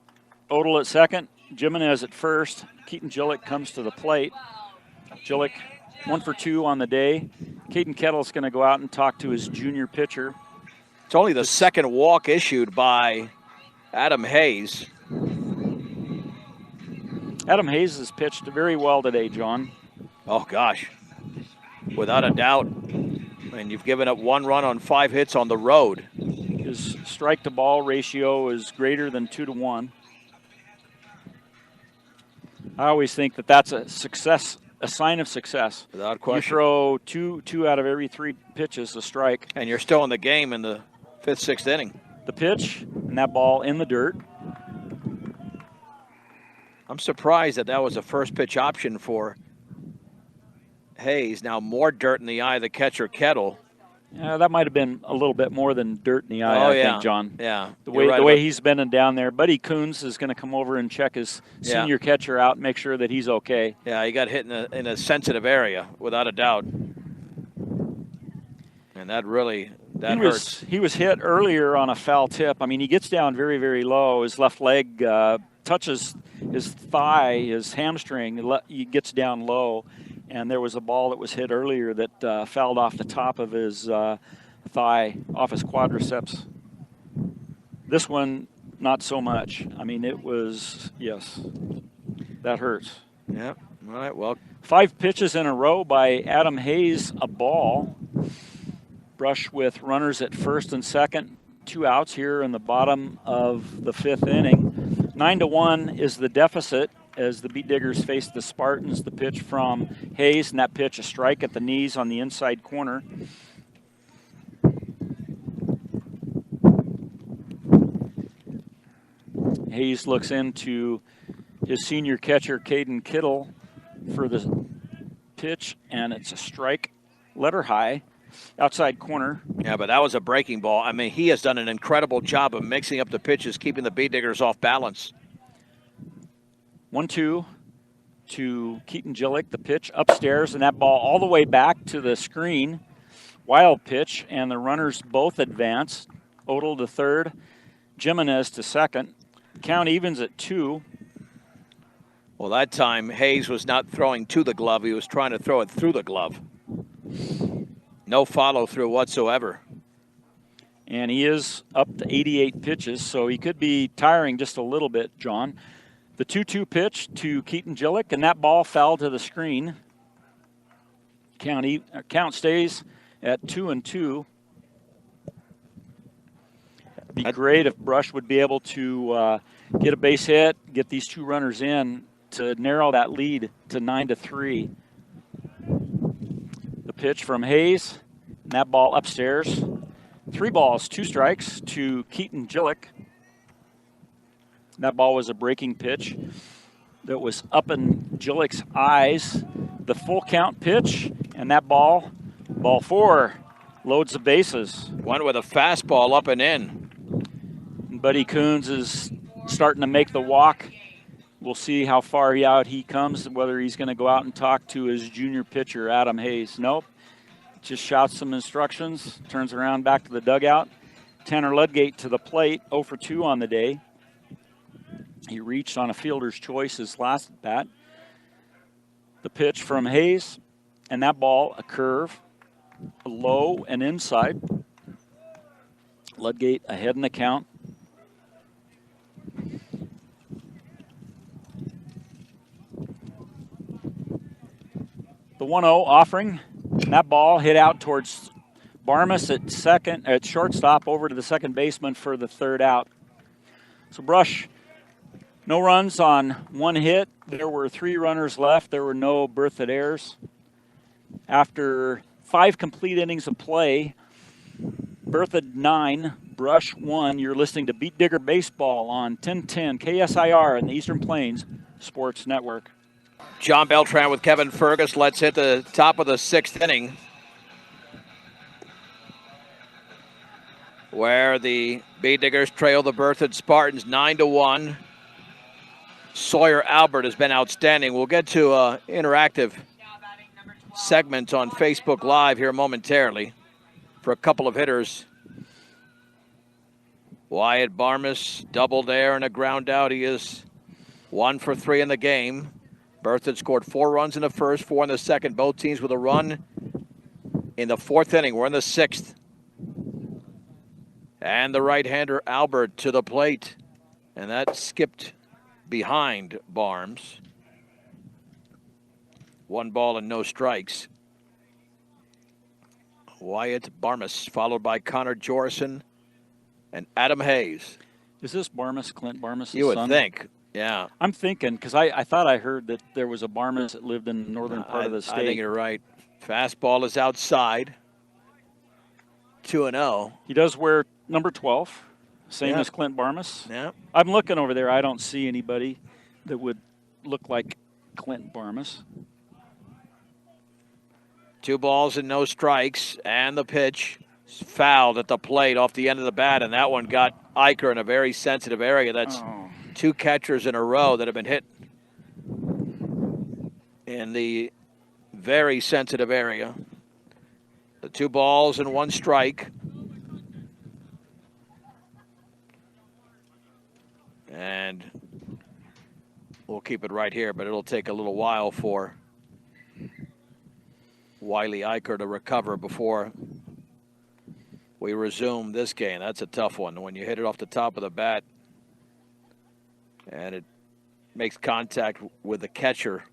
Odell at second. Jimenez at first. Keaton Gillick comes to the plate. Gillick 1 for 2 on the day. Caden Kettle's going to go out and talk to his junior pitcher. It's only the second walk issued by Adam Hayes. Adam Hayes has pitched very well today, John. Oh, gosh. Without a doubt. And you've given up 1 run on 5 hits on the road. His strike-to-ball ratio is greater than 2-1. I always think that that's a success, a sign of success. Without question. You throw two out of every 3 pitches a strike. And you're still in the game in the 5th, 6th inning. The pitch, and that ball in the dirt. I'm surprised that was a first pitch option for Hayes. Now more dirt in the eye of the catcher, Kettle. Yeah, that might have been a little bit more than dirt in the eye, I think, John. Yeah. The way he's bending down there. Buddy Coons is going to come over and check his senior catcher out and make sure that he's okay. Yeah, he got hit in a sensitive area, without a doubt. And that hurts. He was hit earlier on a foul tip. I mean, he gets down very, very low. His left leg touches his thigh, his hamstring. He gets down low. And there was a ball that was hit earlier that fouled off the top of his thigh, off his quadriceps. This one, not so much. I mean, it was, yes, that hurts. Yeah, all right, well. 5 pitches in a row by Adam Hayes, a ball. Brush with runners at first and second. 2 outs here in the bottom of the 5th inning. 9-1 is the deficit as the Beat Diggers face the Spartans. The pitch from Hayes, and that pitch a strike at the knees on the inside corner. Hayes looks into his senior catcher, Caden Kittle, for the pitch, and it's a strike, letter high, outside corner. Yeah, but that was a breaking ball. I mean, he has done an incredible job of mixing up the pitches, keeping the Beat Diggers off balance. 1-2 to Keaton Gillick, the pitch upstairs, and that ball all the way back to the screen. Wild pitch, and the runners both advance. Odell to third, Jimenez to second. Count evens at 2. Well, that time Hayes was not throwing to the glove. He was trying to throw it through the glove. No follow-through whatsoever. And he is up to 88 pitches, so he could be tiring just a little bit, John. The 2-2 pitch to Keaton Gillick, and that ball fell to the screen. Count stays at 2-2. It'd be great if Brush would be able to get a base hit, get these 2 runners in to narrow that lead to 9-3. The pitch from Hayes, and that ball upstairs. 3 balls, 2 strikes to Keaton Gillick. That ball was a breaking pitch that was up in Gillick's eyes. The full count pitch, and that ball 4, loads the bases. Went with a fastball up and in. Buddy Coons is starting to make the walk. We'll see how far out he comes, whether he's going to go out and talk to his junior pitcher, Adam Hayes. Nope. Just shouts some instructions, turns around back to the dugout. Tanner Ludgate to the plate, 0 for 2 on the day. He reached on a fielder's choice his last at bat. The pitch from Hayes, and that ball, a curve, low and inside. Ludgate ahead in the count. The 1-0 offering, and that ball hit out towards Barmas at shortstop, over to the second baseman for the 3rd out. So Brush, no runs on 1 hit. There were 3 runners left. There were no Berthoud errors. After 5 complete innings of play, Berthoud 9, Brush 1. You're listening to Beat Digger Baseball on 1010 KSIR and the Eastern Plains Sports Network. John Beltran with Kevin Fergus. Let's hit the top of the 6th inning, where the Beat Diggers trail the Berthoud Spartans 9-1. Sawyer Albert has been outstanding. We'll get to interactive segments on Facebook Live here momentarily for a couple of hitters. Wyatt Barmas doubled there and a ground out. He is 1 for 3 in the game. Berthoud scored 4 runs in the first, 4 in the second. Both teams with a run in the 4th inning. We're in the 6th. And the right-hander Albert to the plate. And that skipped behind Barnes. 1 ball and no strikes. Wyatt Barmas, followed by Connor Jorison and Adam Hayes. Is this Barmas, Clint Barmas' son? You would think, yeah. I'm thinking, because I thought I heard that there was a Barmas that lived in the northern part of the state. I think you're right. Fastball is outside. 2-0. He does wear number 12, same as Clint Barmas. Yeah. I'm looking over there. I don't see anybody that would look like Clint Barmas. 2 balls and no strikes, and the pitch fouled at the plate off the end of the bat, and that one got Eicher in a very sensitive area. That's 2 catchers in a row that have been hit in the very sensitive area. The 2 balls and 1 strike. And we'll keep it right here, but it'll take a little while for Wiley Eicher to recover before we resume this game. That's a tough one when you hit it off the top of the bat and it makes contact with the catcher.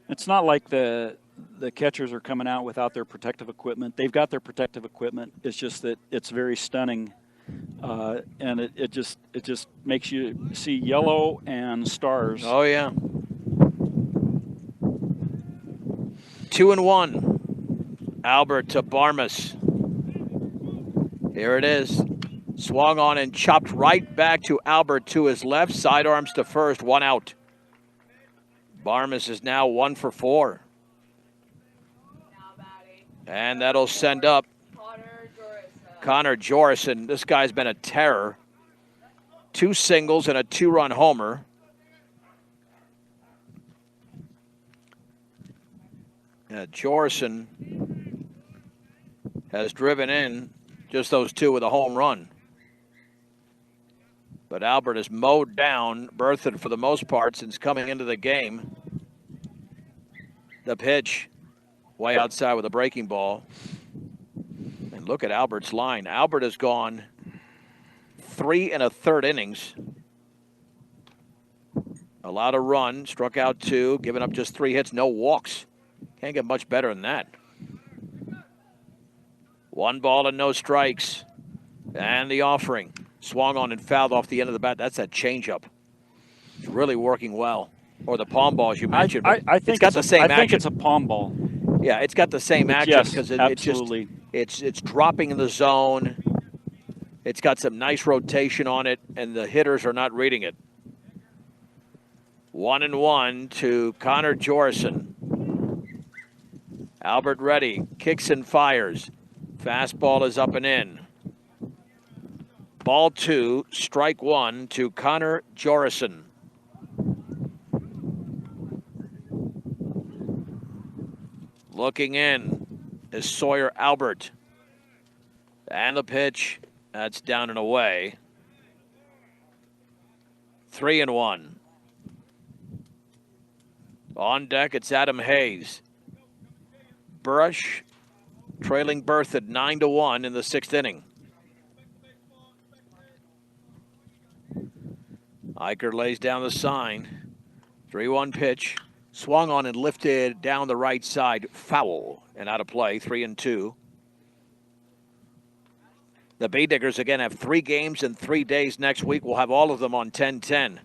It's not like the catchers are coming out without their protective equipment. They've got their protective equipment. It's just that it's very stunning, and it just makes you see yellow and stars. Oh yeah. 2-1. Albert to Barmas. Here it is. Swung on and chopped right back to Albert to his left. Sidearms to first. 1 out. Barmas is now 1 for 4. And that'll send up Connor Jorison. This guy's been a terror. 2 singles and a 2-run homer. Jorison has driven in just those 2 with a home run. But Albert has mowed down Berthoud for the most part since coming into the game. The pitch way outside with a breaking ball. And look at Albert's line. Albert has gone 3 1/3 innings. Allowed a run, struck out 2, given up just 3 hits, no walks. Can't get much better than that. 1 ball and no strikes. And the offering. Swung on and fouled off the end of the bat. That's that changeup. It's really working well. Or the palm ball, as you mentioned. I think it's got the same action. I think it's a palm ball. Yeah, it's got the same action because absolutely. It's dropping in the zone. It's got some nice rotation on it, and the hitters are not reading it. 1-1 to Connor Jorison. Albert ready, kicks and fires. Fastball is up and in. Ball 2, strike 1 to Connor Jorison. Looking in is Sawyer Albert. And the pitch, that's down and away. 3-1. On deck, it's Adam Hayes. Brush trailing Berthoud 9-1 in the 6th inning. Eicher lays down the sign. 3-1 pitch. Swung on and lifted down the right side. Foul and out of play. 3-2. The Bay Diggers again have 3 games in 3 days next week. We'll have all of them on 10-10.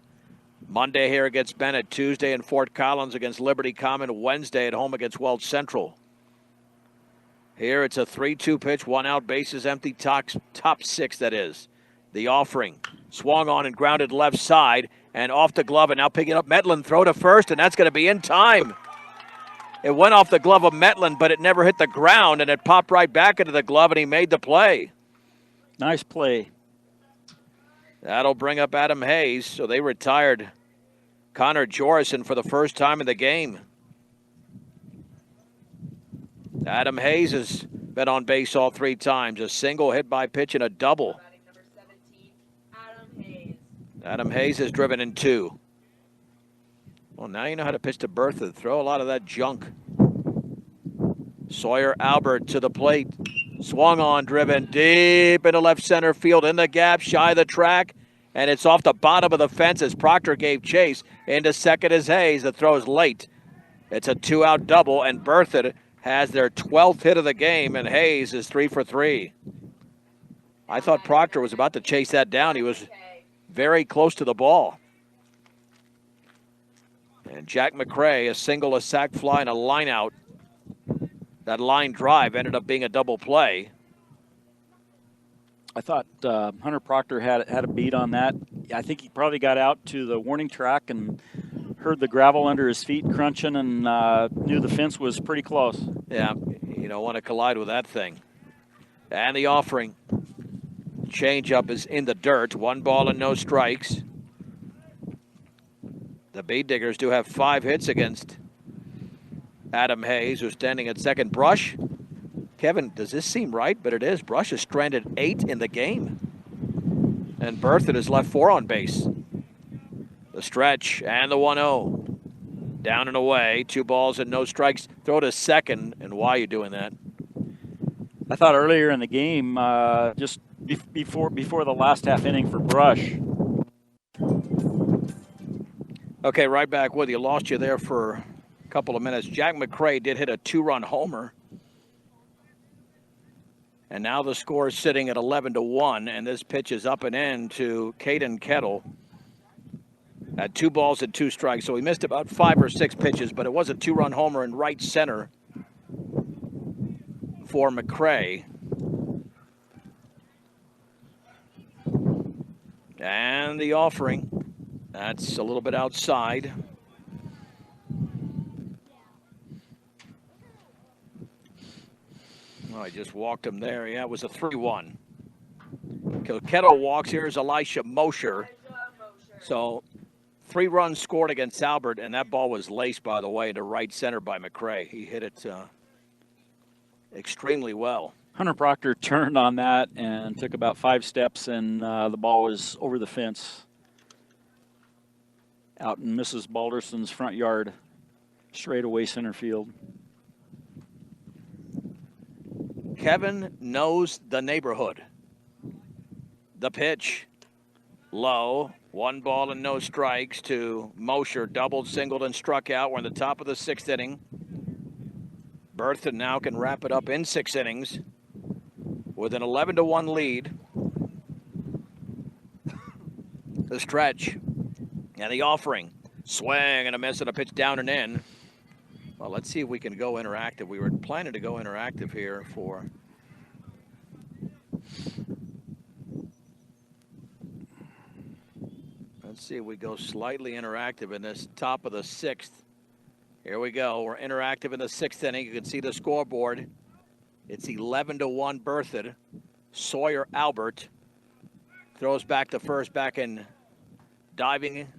Monday here against Bennett. Tuesday in Fort Collins against Liberty Common. Wednesday at home against Welch Central. Here it's a 3-2 pitch. 1 out, bases empty. Top 6, that is. The offering. Swung on and grounded left side. And off the glove, and now picking up Metland. Throw to first, and that's going to be in time. It went off the glove of Metland, but it never hit the ground, and it popped right back into the glove, and he made the play. Nice play. That'll bring up Adam Hayes. So they retired Connor Jorison for the first time in the game. Adam Hayes has been on base all 3 times. A single, hit by pitch, and a double. Adam Hayes has driven in 2. Well, now you know how to pitch to Berthoud. Throw a lot of that junk. Sawyer Albert to the plate. Swung on, driven deep into left center field, in the gap, shy of the track, and it's off the bottom of the fence as Proctor gave chase. Into second is Hayes. The throw is late. It's a 2-out double, and Berthoud has their 12th hit of the game, and Hayes is 3 for 3. I thought Proctor was about to chase that down. He was very close to the ball. And Jack McCray, a single, a sac fly, and a line out. That line drive ended up being a double play. I thought Hunter Proctor had a beat on that. I think he probably got out to the warning track and heard the gravel under his feet crunching and knew the fence was pretty close. Yeah, you don't want to collide with that thing. And the offering. Changeup is in the dirt. 1 ball and no strikes. The Bay Diggers do have 5 hits against Adam Hayes, who's standing at second. Brush. Kevin, does this seem right? But it is. Brush is stranded 8 in the game. And Berthoud has left 4 on base. The stretch and the 1-0. Down and away. 2 balls and no strikes. Throw to second. And why are you doing that? I thought earlier in the game, just before the last half inning for Brush. Okay, right back with you. Lost you there for a couple of minutes. Jack McCray did hit a 2-run homer. And now the score is sitting at 11-1, and this pitch is up and in to Caden Kettle at 2 balls and 2 strikes. So he missed about 5 or 6 pitches, but it was a 2-run homer in right center for McCray. And the offering, that's a little bit outside. Oh, I just walked him there. Yeah, it was a 3-1. Kettle walks. Here's Elisha Mosher. So 3 runs scored against Albert, and that ball was laced, by the way, to right center by McCray. He hit it extremely well. Hunter Proctor turned on that and took about 5 steps, and the ball was over the fence out in Mrs. Balderson's front yard, straight away center field. Kevin knows the neighborhood. The pitch, low, 1 ball and no strikes to Mosher. Doubled, singled, and struck out. We're in the top of the 6th inning. Berthoud now can wrap it up in 6 innings with an 11-1 lead. The stretch and the offering. Swing and a miss and a pitch down and in. Well, let's see if we can go interactive. We were planning to go interactive here for Let's see if we go slightly interactive in this top of the 6th. Here we go. We're interactive in the 6th inning. You can see the scoreboard. It's 11-1 Berthoud. Sawyer Albert throws back to first, back in diving.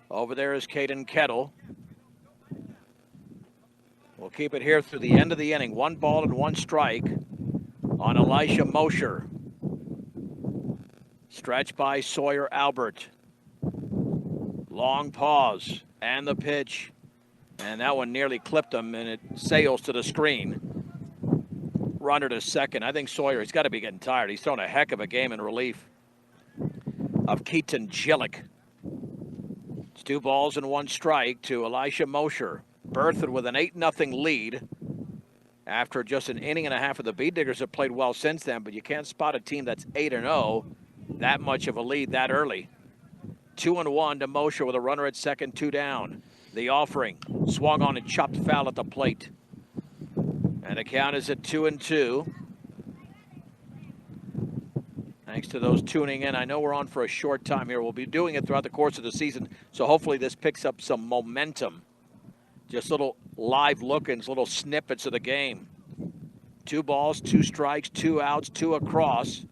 Over there is Caden Kettle. We'll keep it here through the end of the inning. 1 ball and 1 strike on Elisha Mosher. Stretch by Sawyer Albert. Long pause and the pitch. And that one nearly clipped him, and it sails to the screen. Runner to second. I think Sawyer, he's got to be getting tired. He's thrown a heck of a game in relief of Keaton Gillick. It's 2 balls and 1 strike to Elisha Mosher. Berthoud with an 8-0 lead after just an inning and a half of the Bee Diggers have played well since then, but you can't spot a team that's 8-0 that much of a lead that early. 2-1 to Mosher with a runner at second, 2 down. The offering swung on and chopped foul at the plate. And the count is at 2-2. Thanks to those tuning in. I know we're on for a short time here. We'll be doing it throughout the course of the season, so hopefully this picks up some momentum. Just little live look-ins, little snippets of the game. 2 balls, 2 strikes, 2 outs, 2 across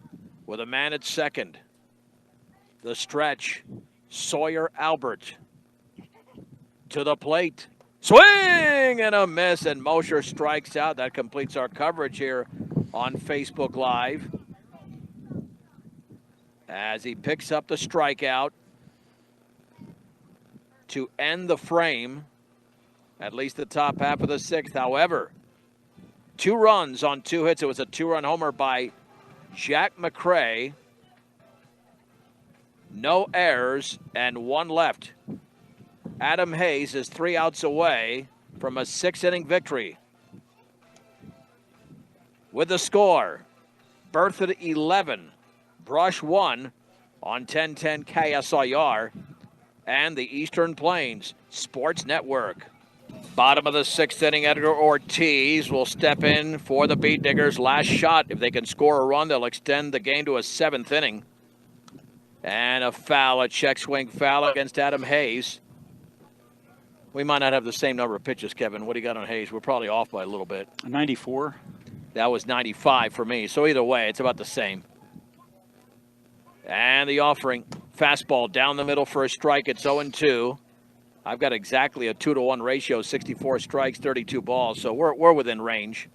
with a man at second. The stretch, Sawyer Albert to the plate. Swing and a miss, and Mosher strikes out. That completes our coverage here on Facebook Live as he picks up the strikeout to end the frame, at least the top half of the 6th. However, 2 runs on 2 hits. It was a 2-run homer by Jack McCray. No errors and 1 left. Adam Hayes is 3 outs away from a 6-inning victory. With the score, Berthoud 11, Brush 1 on 1010 KSIR and the Eastern Plains Sports Network. Bottom of the 6th inning, Edgar Ortiz will step in for the Bee Diggers. Last shot. If they can score a run, they'll extend the game to a 7th inning. And a foul, a check swing foul against Adam Hayes. We might not have the same number of pitches, Kevin. What do you got on Hayes? We're probably off by a little bit. 94. That was 95 for me. So either way, it's about the same. And the offering, fastball down the middle for a strike. It's 0-2. I've got exactly a 2-to-1 ratio, 64 strikes, 32 balls. So we're within range.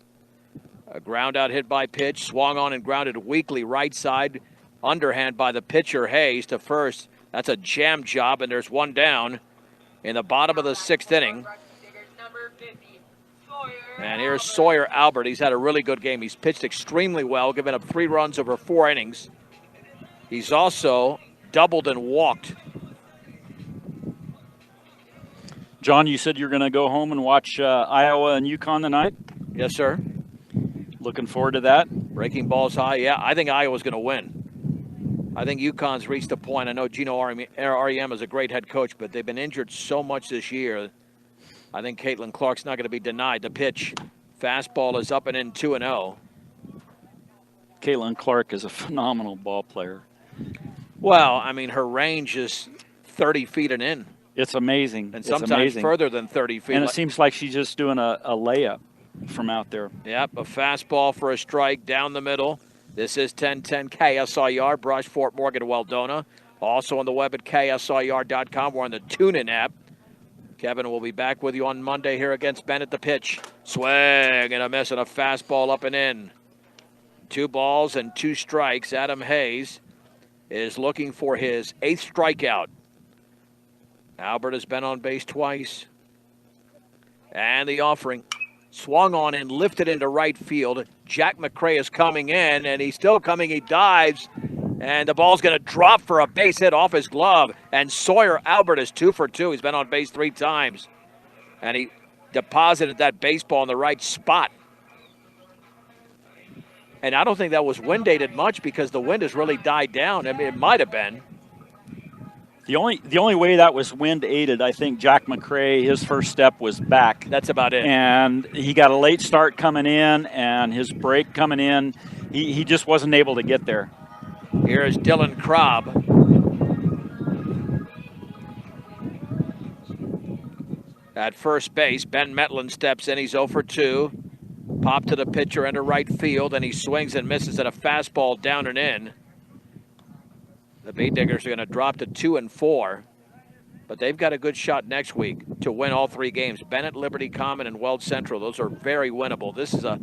A ground out hit by pitch, swung on and grounded weakly right side. Underhand by the pitcher, Hayes, to first. That's a jam job, and there's 1 down in the bottom of the 6th inning. And here's Sawyer Albert. He's had a really good game. He's pitched extremely well, giving up 3 runs over 4 innings. He's also doubled and walked. John, you said you're going to go home and watch Iowa and UConn tonight? Yes, sir. Looking forward to that. Breaking balls high. Yeah, I think Iowa's going to win. I think UConn's reached a point. I know Gino REM is a great head coach, but they've been injured so much this year. I think Caitlin Clark's not going to be denied. The pitch, fastball is up and in, 2-0. Caitlin Clark is a phenomenal ball player. Well, I mean, her range is 30 feet and in. It's amazing. And sometimes further than 30 feet. And it seems like she's just doing a layup from out there. Yep, a fastball for a strike down the middle. This is 1010 KSIR, Brush, Fort Morgan, Weldona. Also on the web at KSIR.com. We're on the TuneIn app. Kevin will be back with you on Monday here against Bennett. The pitch. Swing and a miss and a fastball up and in. 2 balls and 2 strikes. Adam Hayes is looking for his 8th strikeout. Albert has been on base twice. And the offering swung on and lifted into right field. Jack McCray is coming in, and he's still coming. He dives, and the ball's going to drop for a base hit off his glove. And Sawyer Albert is 2 for 2. He's been on base 3 times. And he deposited that baseball in the right spot. And I don't think that was wind aided much because the wind has really died down. I mean, it might have been. The only way that was wind aided, I think Jack McCray, his first step was back. That's about it. And he got a late start coming in, and his break coming in, he just wasn't able to get there. Here is Dylan Krob. At first base, Ben Metlin steps in. He's 0 for 2. Pop to the pitcher into right field, and he swings and misses at a fastball down and in. The Bee Diggers are going to drop to 2 and 4, but they've got a good shot next week to win all 3 games. Bennett, Liberty Common, and Weld Central. Those are very winnable. This is a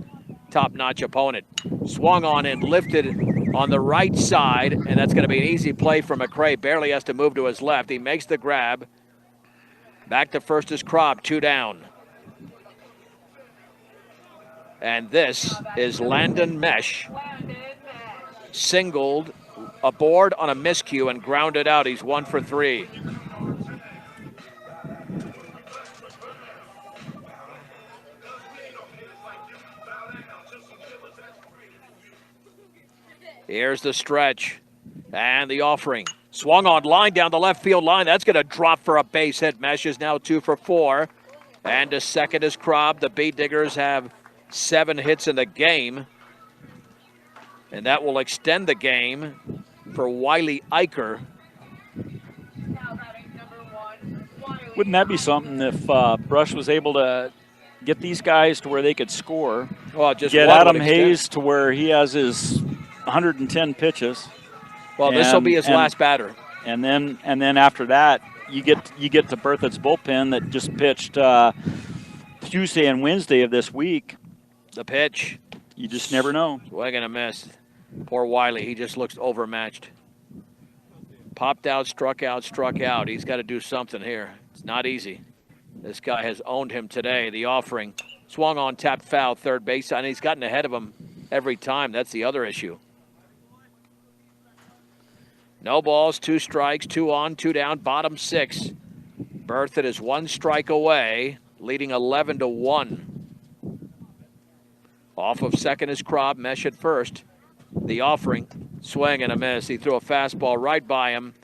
top-notch opponent. Swung on and lifted on the right side, and that's going to be an easy play for McCray. Barely has to move to his left. He makes the grab. Back to first is Krob, 2 down. And this is Landon Mesh. Singled aboard on a miscue and grounded out. He's 1 for 3. Here's the stretch and the offering. Swung on line down the left field line. That's going to drop for a base hit. Mesh is now 2 for 4. And to second is Krob. The Bee Diggers have 7 hits in the game. And that will extend the game for Wiley Eicher. Wouldn't that be something if Brush was able to get these guys to where they could score? Well, just get Adam Hayes to where he has his 110 pitches. Well, this will be his last batter. And then after that, you get to Berthoud's bullpen that just pitched Tuesday and Wednesday of this week. The pitch. You just never know. Swing and a miss. Poor Wiley. He just looks overmatched. Popped out, struck out, struck out. He's got to do something here. It's not easy. This guy has owned him today. The offering. Swung on, tapped foul, third base. And he's gotten ahead of him every time. That's the other issue. No balls, 2 strikes, 2 on, 2 down, bottom 6. Berthoud is 1 strike away, leading 11-1. Off of second is Krob, Mesh at first. The offering, swing and a miss. He threw a fastball right by him.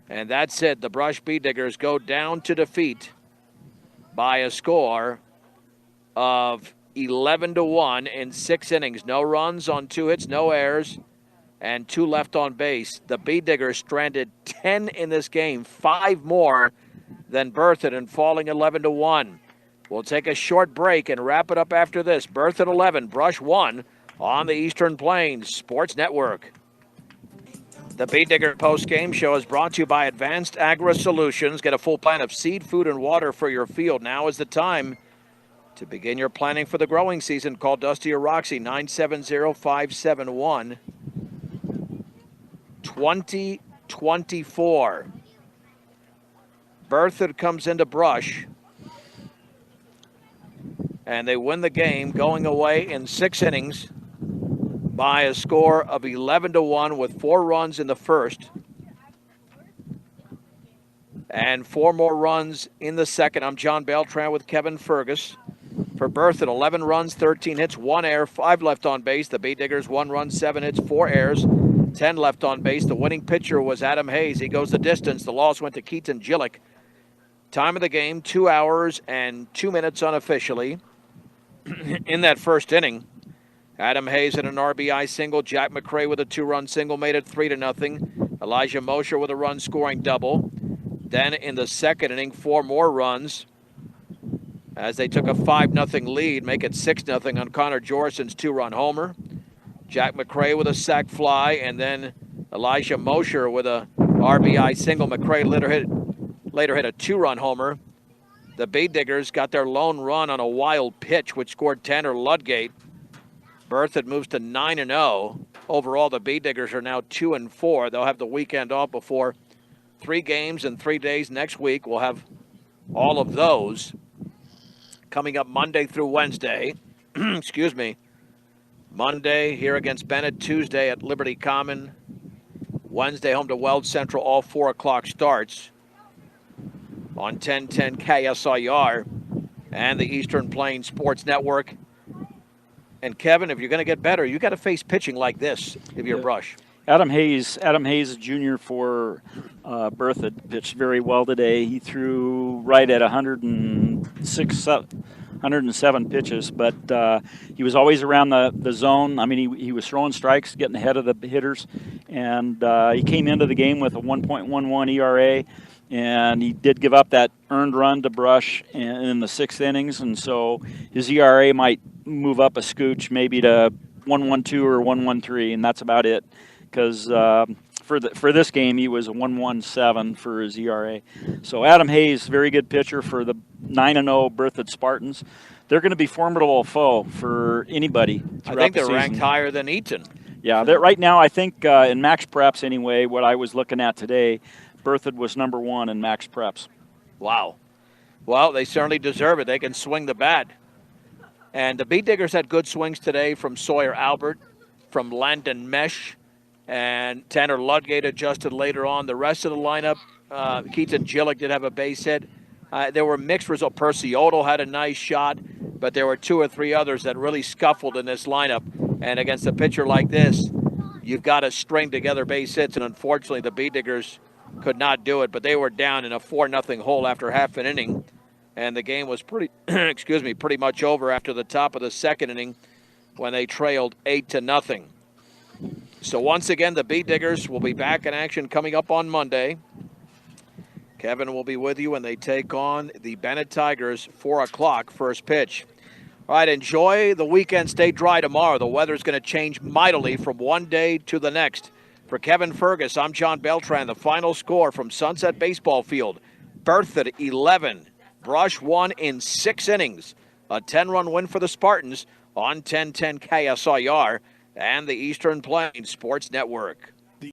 And that's it. The Brush Bee Diggers go down to defeat by a score of 11-1 in 6 innings. No runs on 2 hits, no errors, and 2 left on base. The Bee Diggers stranded 10 in this game, 5 more than Berthoud, and falling 11-1. We'll take a short break and wrap it up after this. Berthoud 11, Brush 1 on the Eastern Plains Sports Network. The Bee Digger post-game show is brought to you by Advanced Agri Solutions. Get a full plan of seed, food, and water for your field. Now is the time to begin your planning for the growing season. Call Dusty or Roxy, 970-571. 2024. Berthoud comes into Brush, and they win the game going away in 6 innings by a score of 11-1 with 4 runs in the first and 4 more runs in the second. I'm John Beltran with Kevin Fergus. For Berthoud, 11 runs, 13 hits, 1 error, 5 left on base. The Bee Diggers, 1 run, 7 hits, 4 errors, 10 left on base. The winning pitcher was Adam Hayes. He goes the distance. The loss went to Keaton Gillick. Time of the game, 2 hours and 2 minutes unofficially. In that first inning, Adam Hayes had an RBI single. Jack McCray with a 2-run single made it 3-0. Elijah Mosher with a run-scoring double. Then in the second inning, 4 more runs as they took a 5-0 lead, make it 6-0 on Connor Jorson's 2-run homer. Jack McCray with a sac fly, and then Elijah Mosher with a RBI single. McCray later hit a 2-run homer. The Bee Diggers got their lone run on a wild pitch, which scored Tanner Ludgate. Berthoud moves to 9-0. Overall, the Bee Diggers are now 2-4. They'll have the weekend off before 3 games in 3 days next week. We'll have all of those coming up Monday through Wednesday. Excuse me. Monday here against Bennett. Tuesday at Liberty Common. Wednesday home to Weld Central. All 4 o'clock starts on 1010 KSIR and the Eastern Plains Sports Network. And Kevin, if you're going to get better, you got to face pitching like this if you're Brush. Adam Hayes, Jr. for Berthoud, pitched very well today. He threw right at 106 107 pitches, but he was always around the zone. I mean, he was throwing strikes, getting ahead of the hitters, and he came into the game with a 1.11 ERA, and he did give up that earned run to Brush in the 6th innings, and so his ERA might move up a scooch, maybe to 1.12 or 1.13, and that's about it, because for this game, he was a 1.17 for his ERA. So Adam Hayes, very good pitcher for the 9-0 Berthoud Spartans. They're going to be formidable foe for anybody. I think they're ranked higher than Eaton. Yeah, right now I think in max preps anyway, what I was looking at today, Berthoud was number 1 in max preps. Wow. Well, they certainly deserve it. They can swing the bat. And the Beat Diggers had good swings today from Sawyer Albert, from Landon Mesh, and Tanner Ludgate adjusted later on. The rest of the lineup, Keaton Gillick did have a base hit. There were mixed results. Percy Odell had a nice shot, but there were 2 or 3 others that really scuffled in this lineup. And against a pitcher like this, you've got to string together base hits, and unfortunately the Beat Diggers could not do it. But they were down in a 4-0 hole after half an inning, and the game was pretty much over after the top of the 2nd inning when they trailed 8-0. So once again, the Beat Diggers will be back in action coming up on Monday. Kevin will be with you when they take on the Bennett Tigers, 4 o'clock first pitch. All right, enjoy the weekend. Stay dry tomorrow. The weather's going to change mightily from one day to the next. For Kevin Fergus, I'm John Beltran. The final score from Sunset Baseball Field: Berthoud 11, Brush 1 in 6 innings. A 10-run win for the Spartans on 1010 KSIR and the Eastern Plains Sports Network.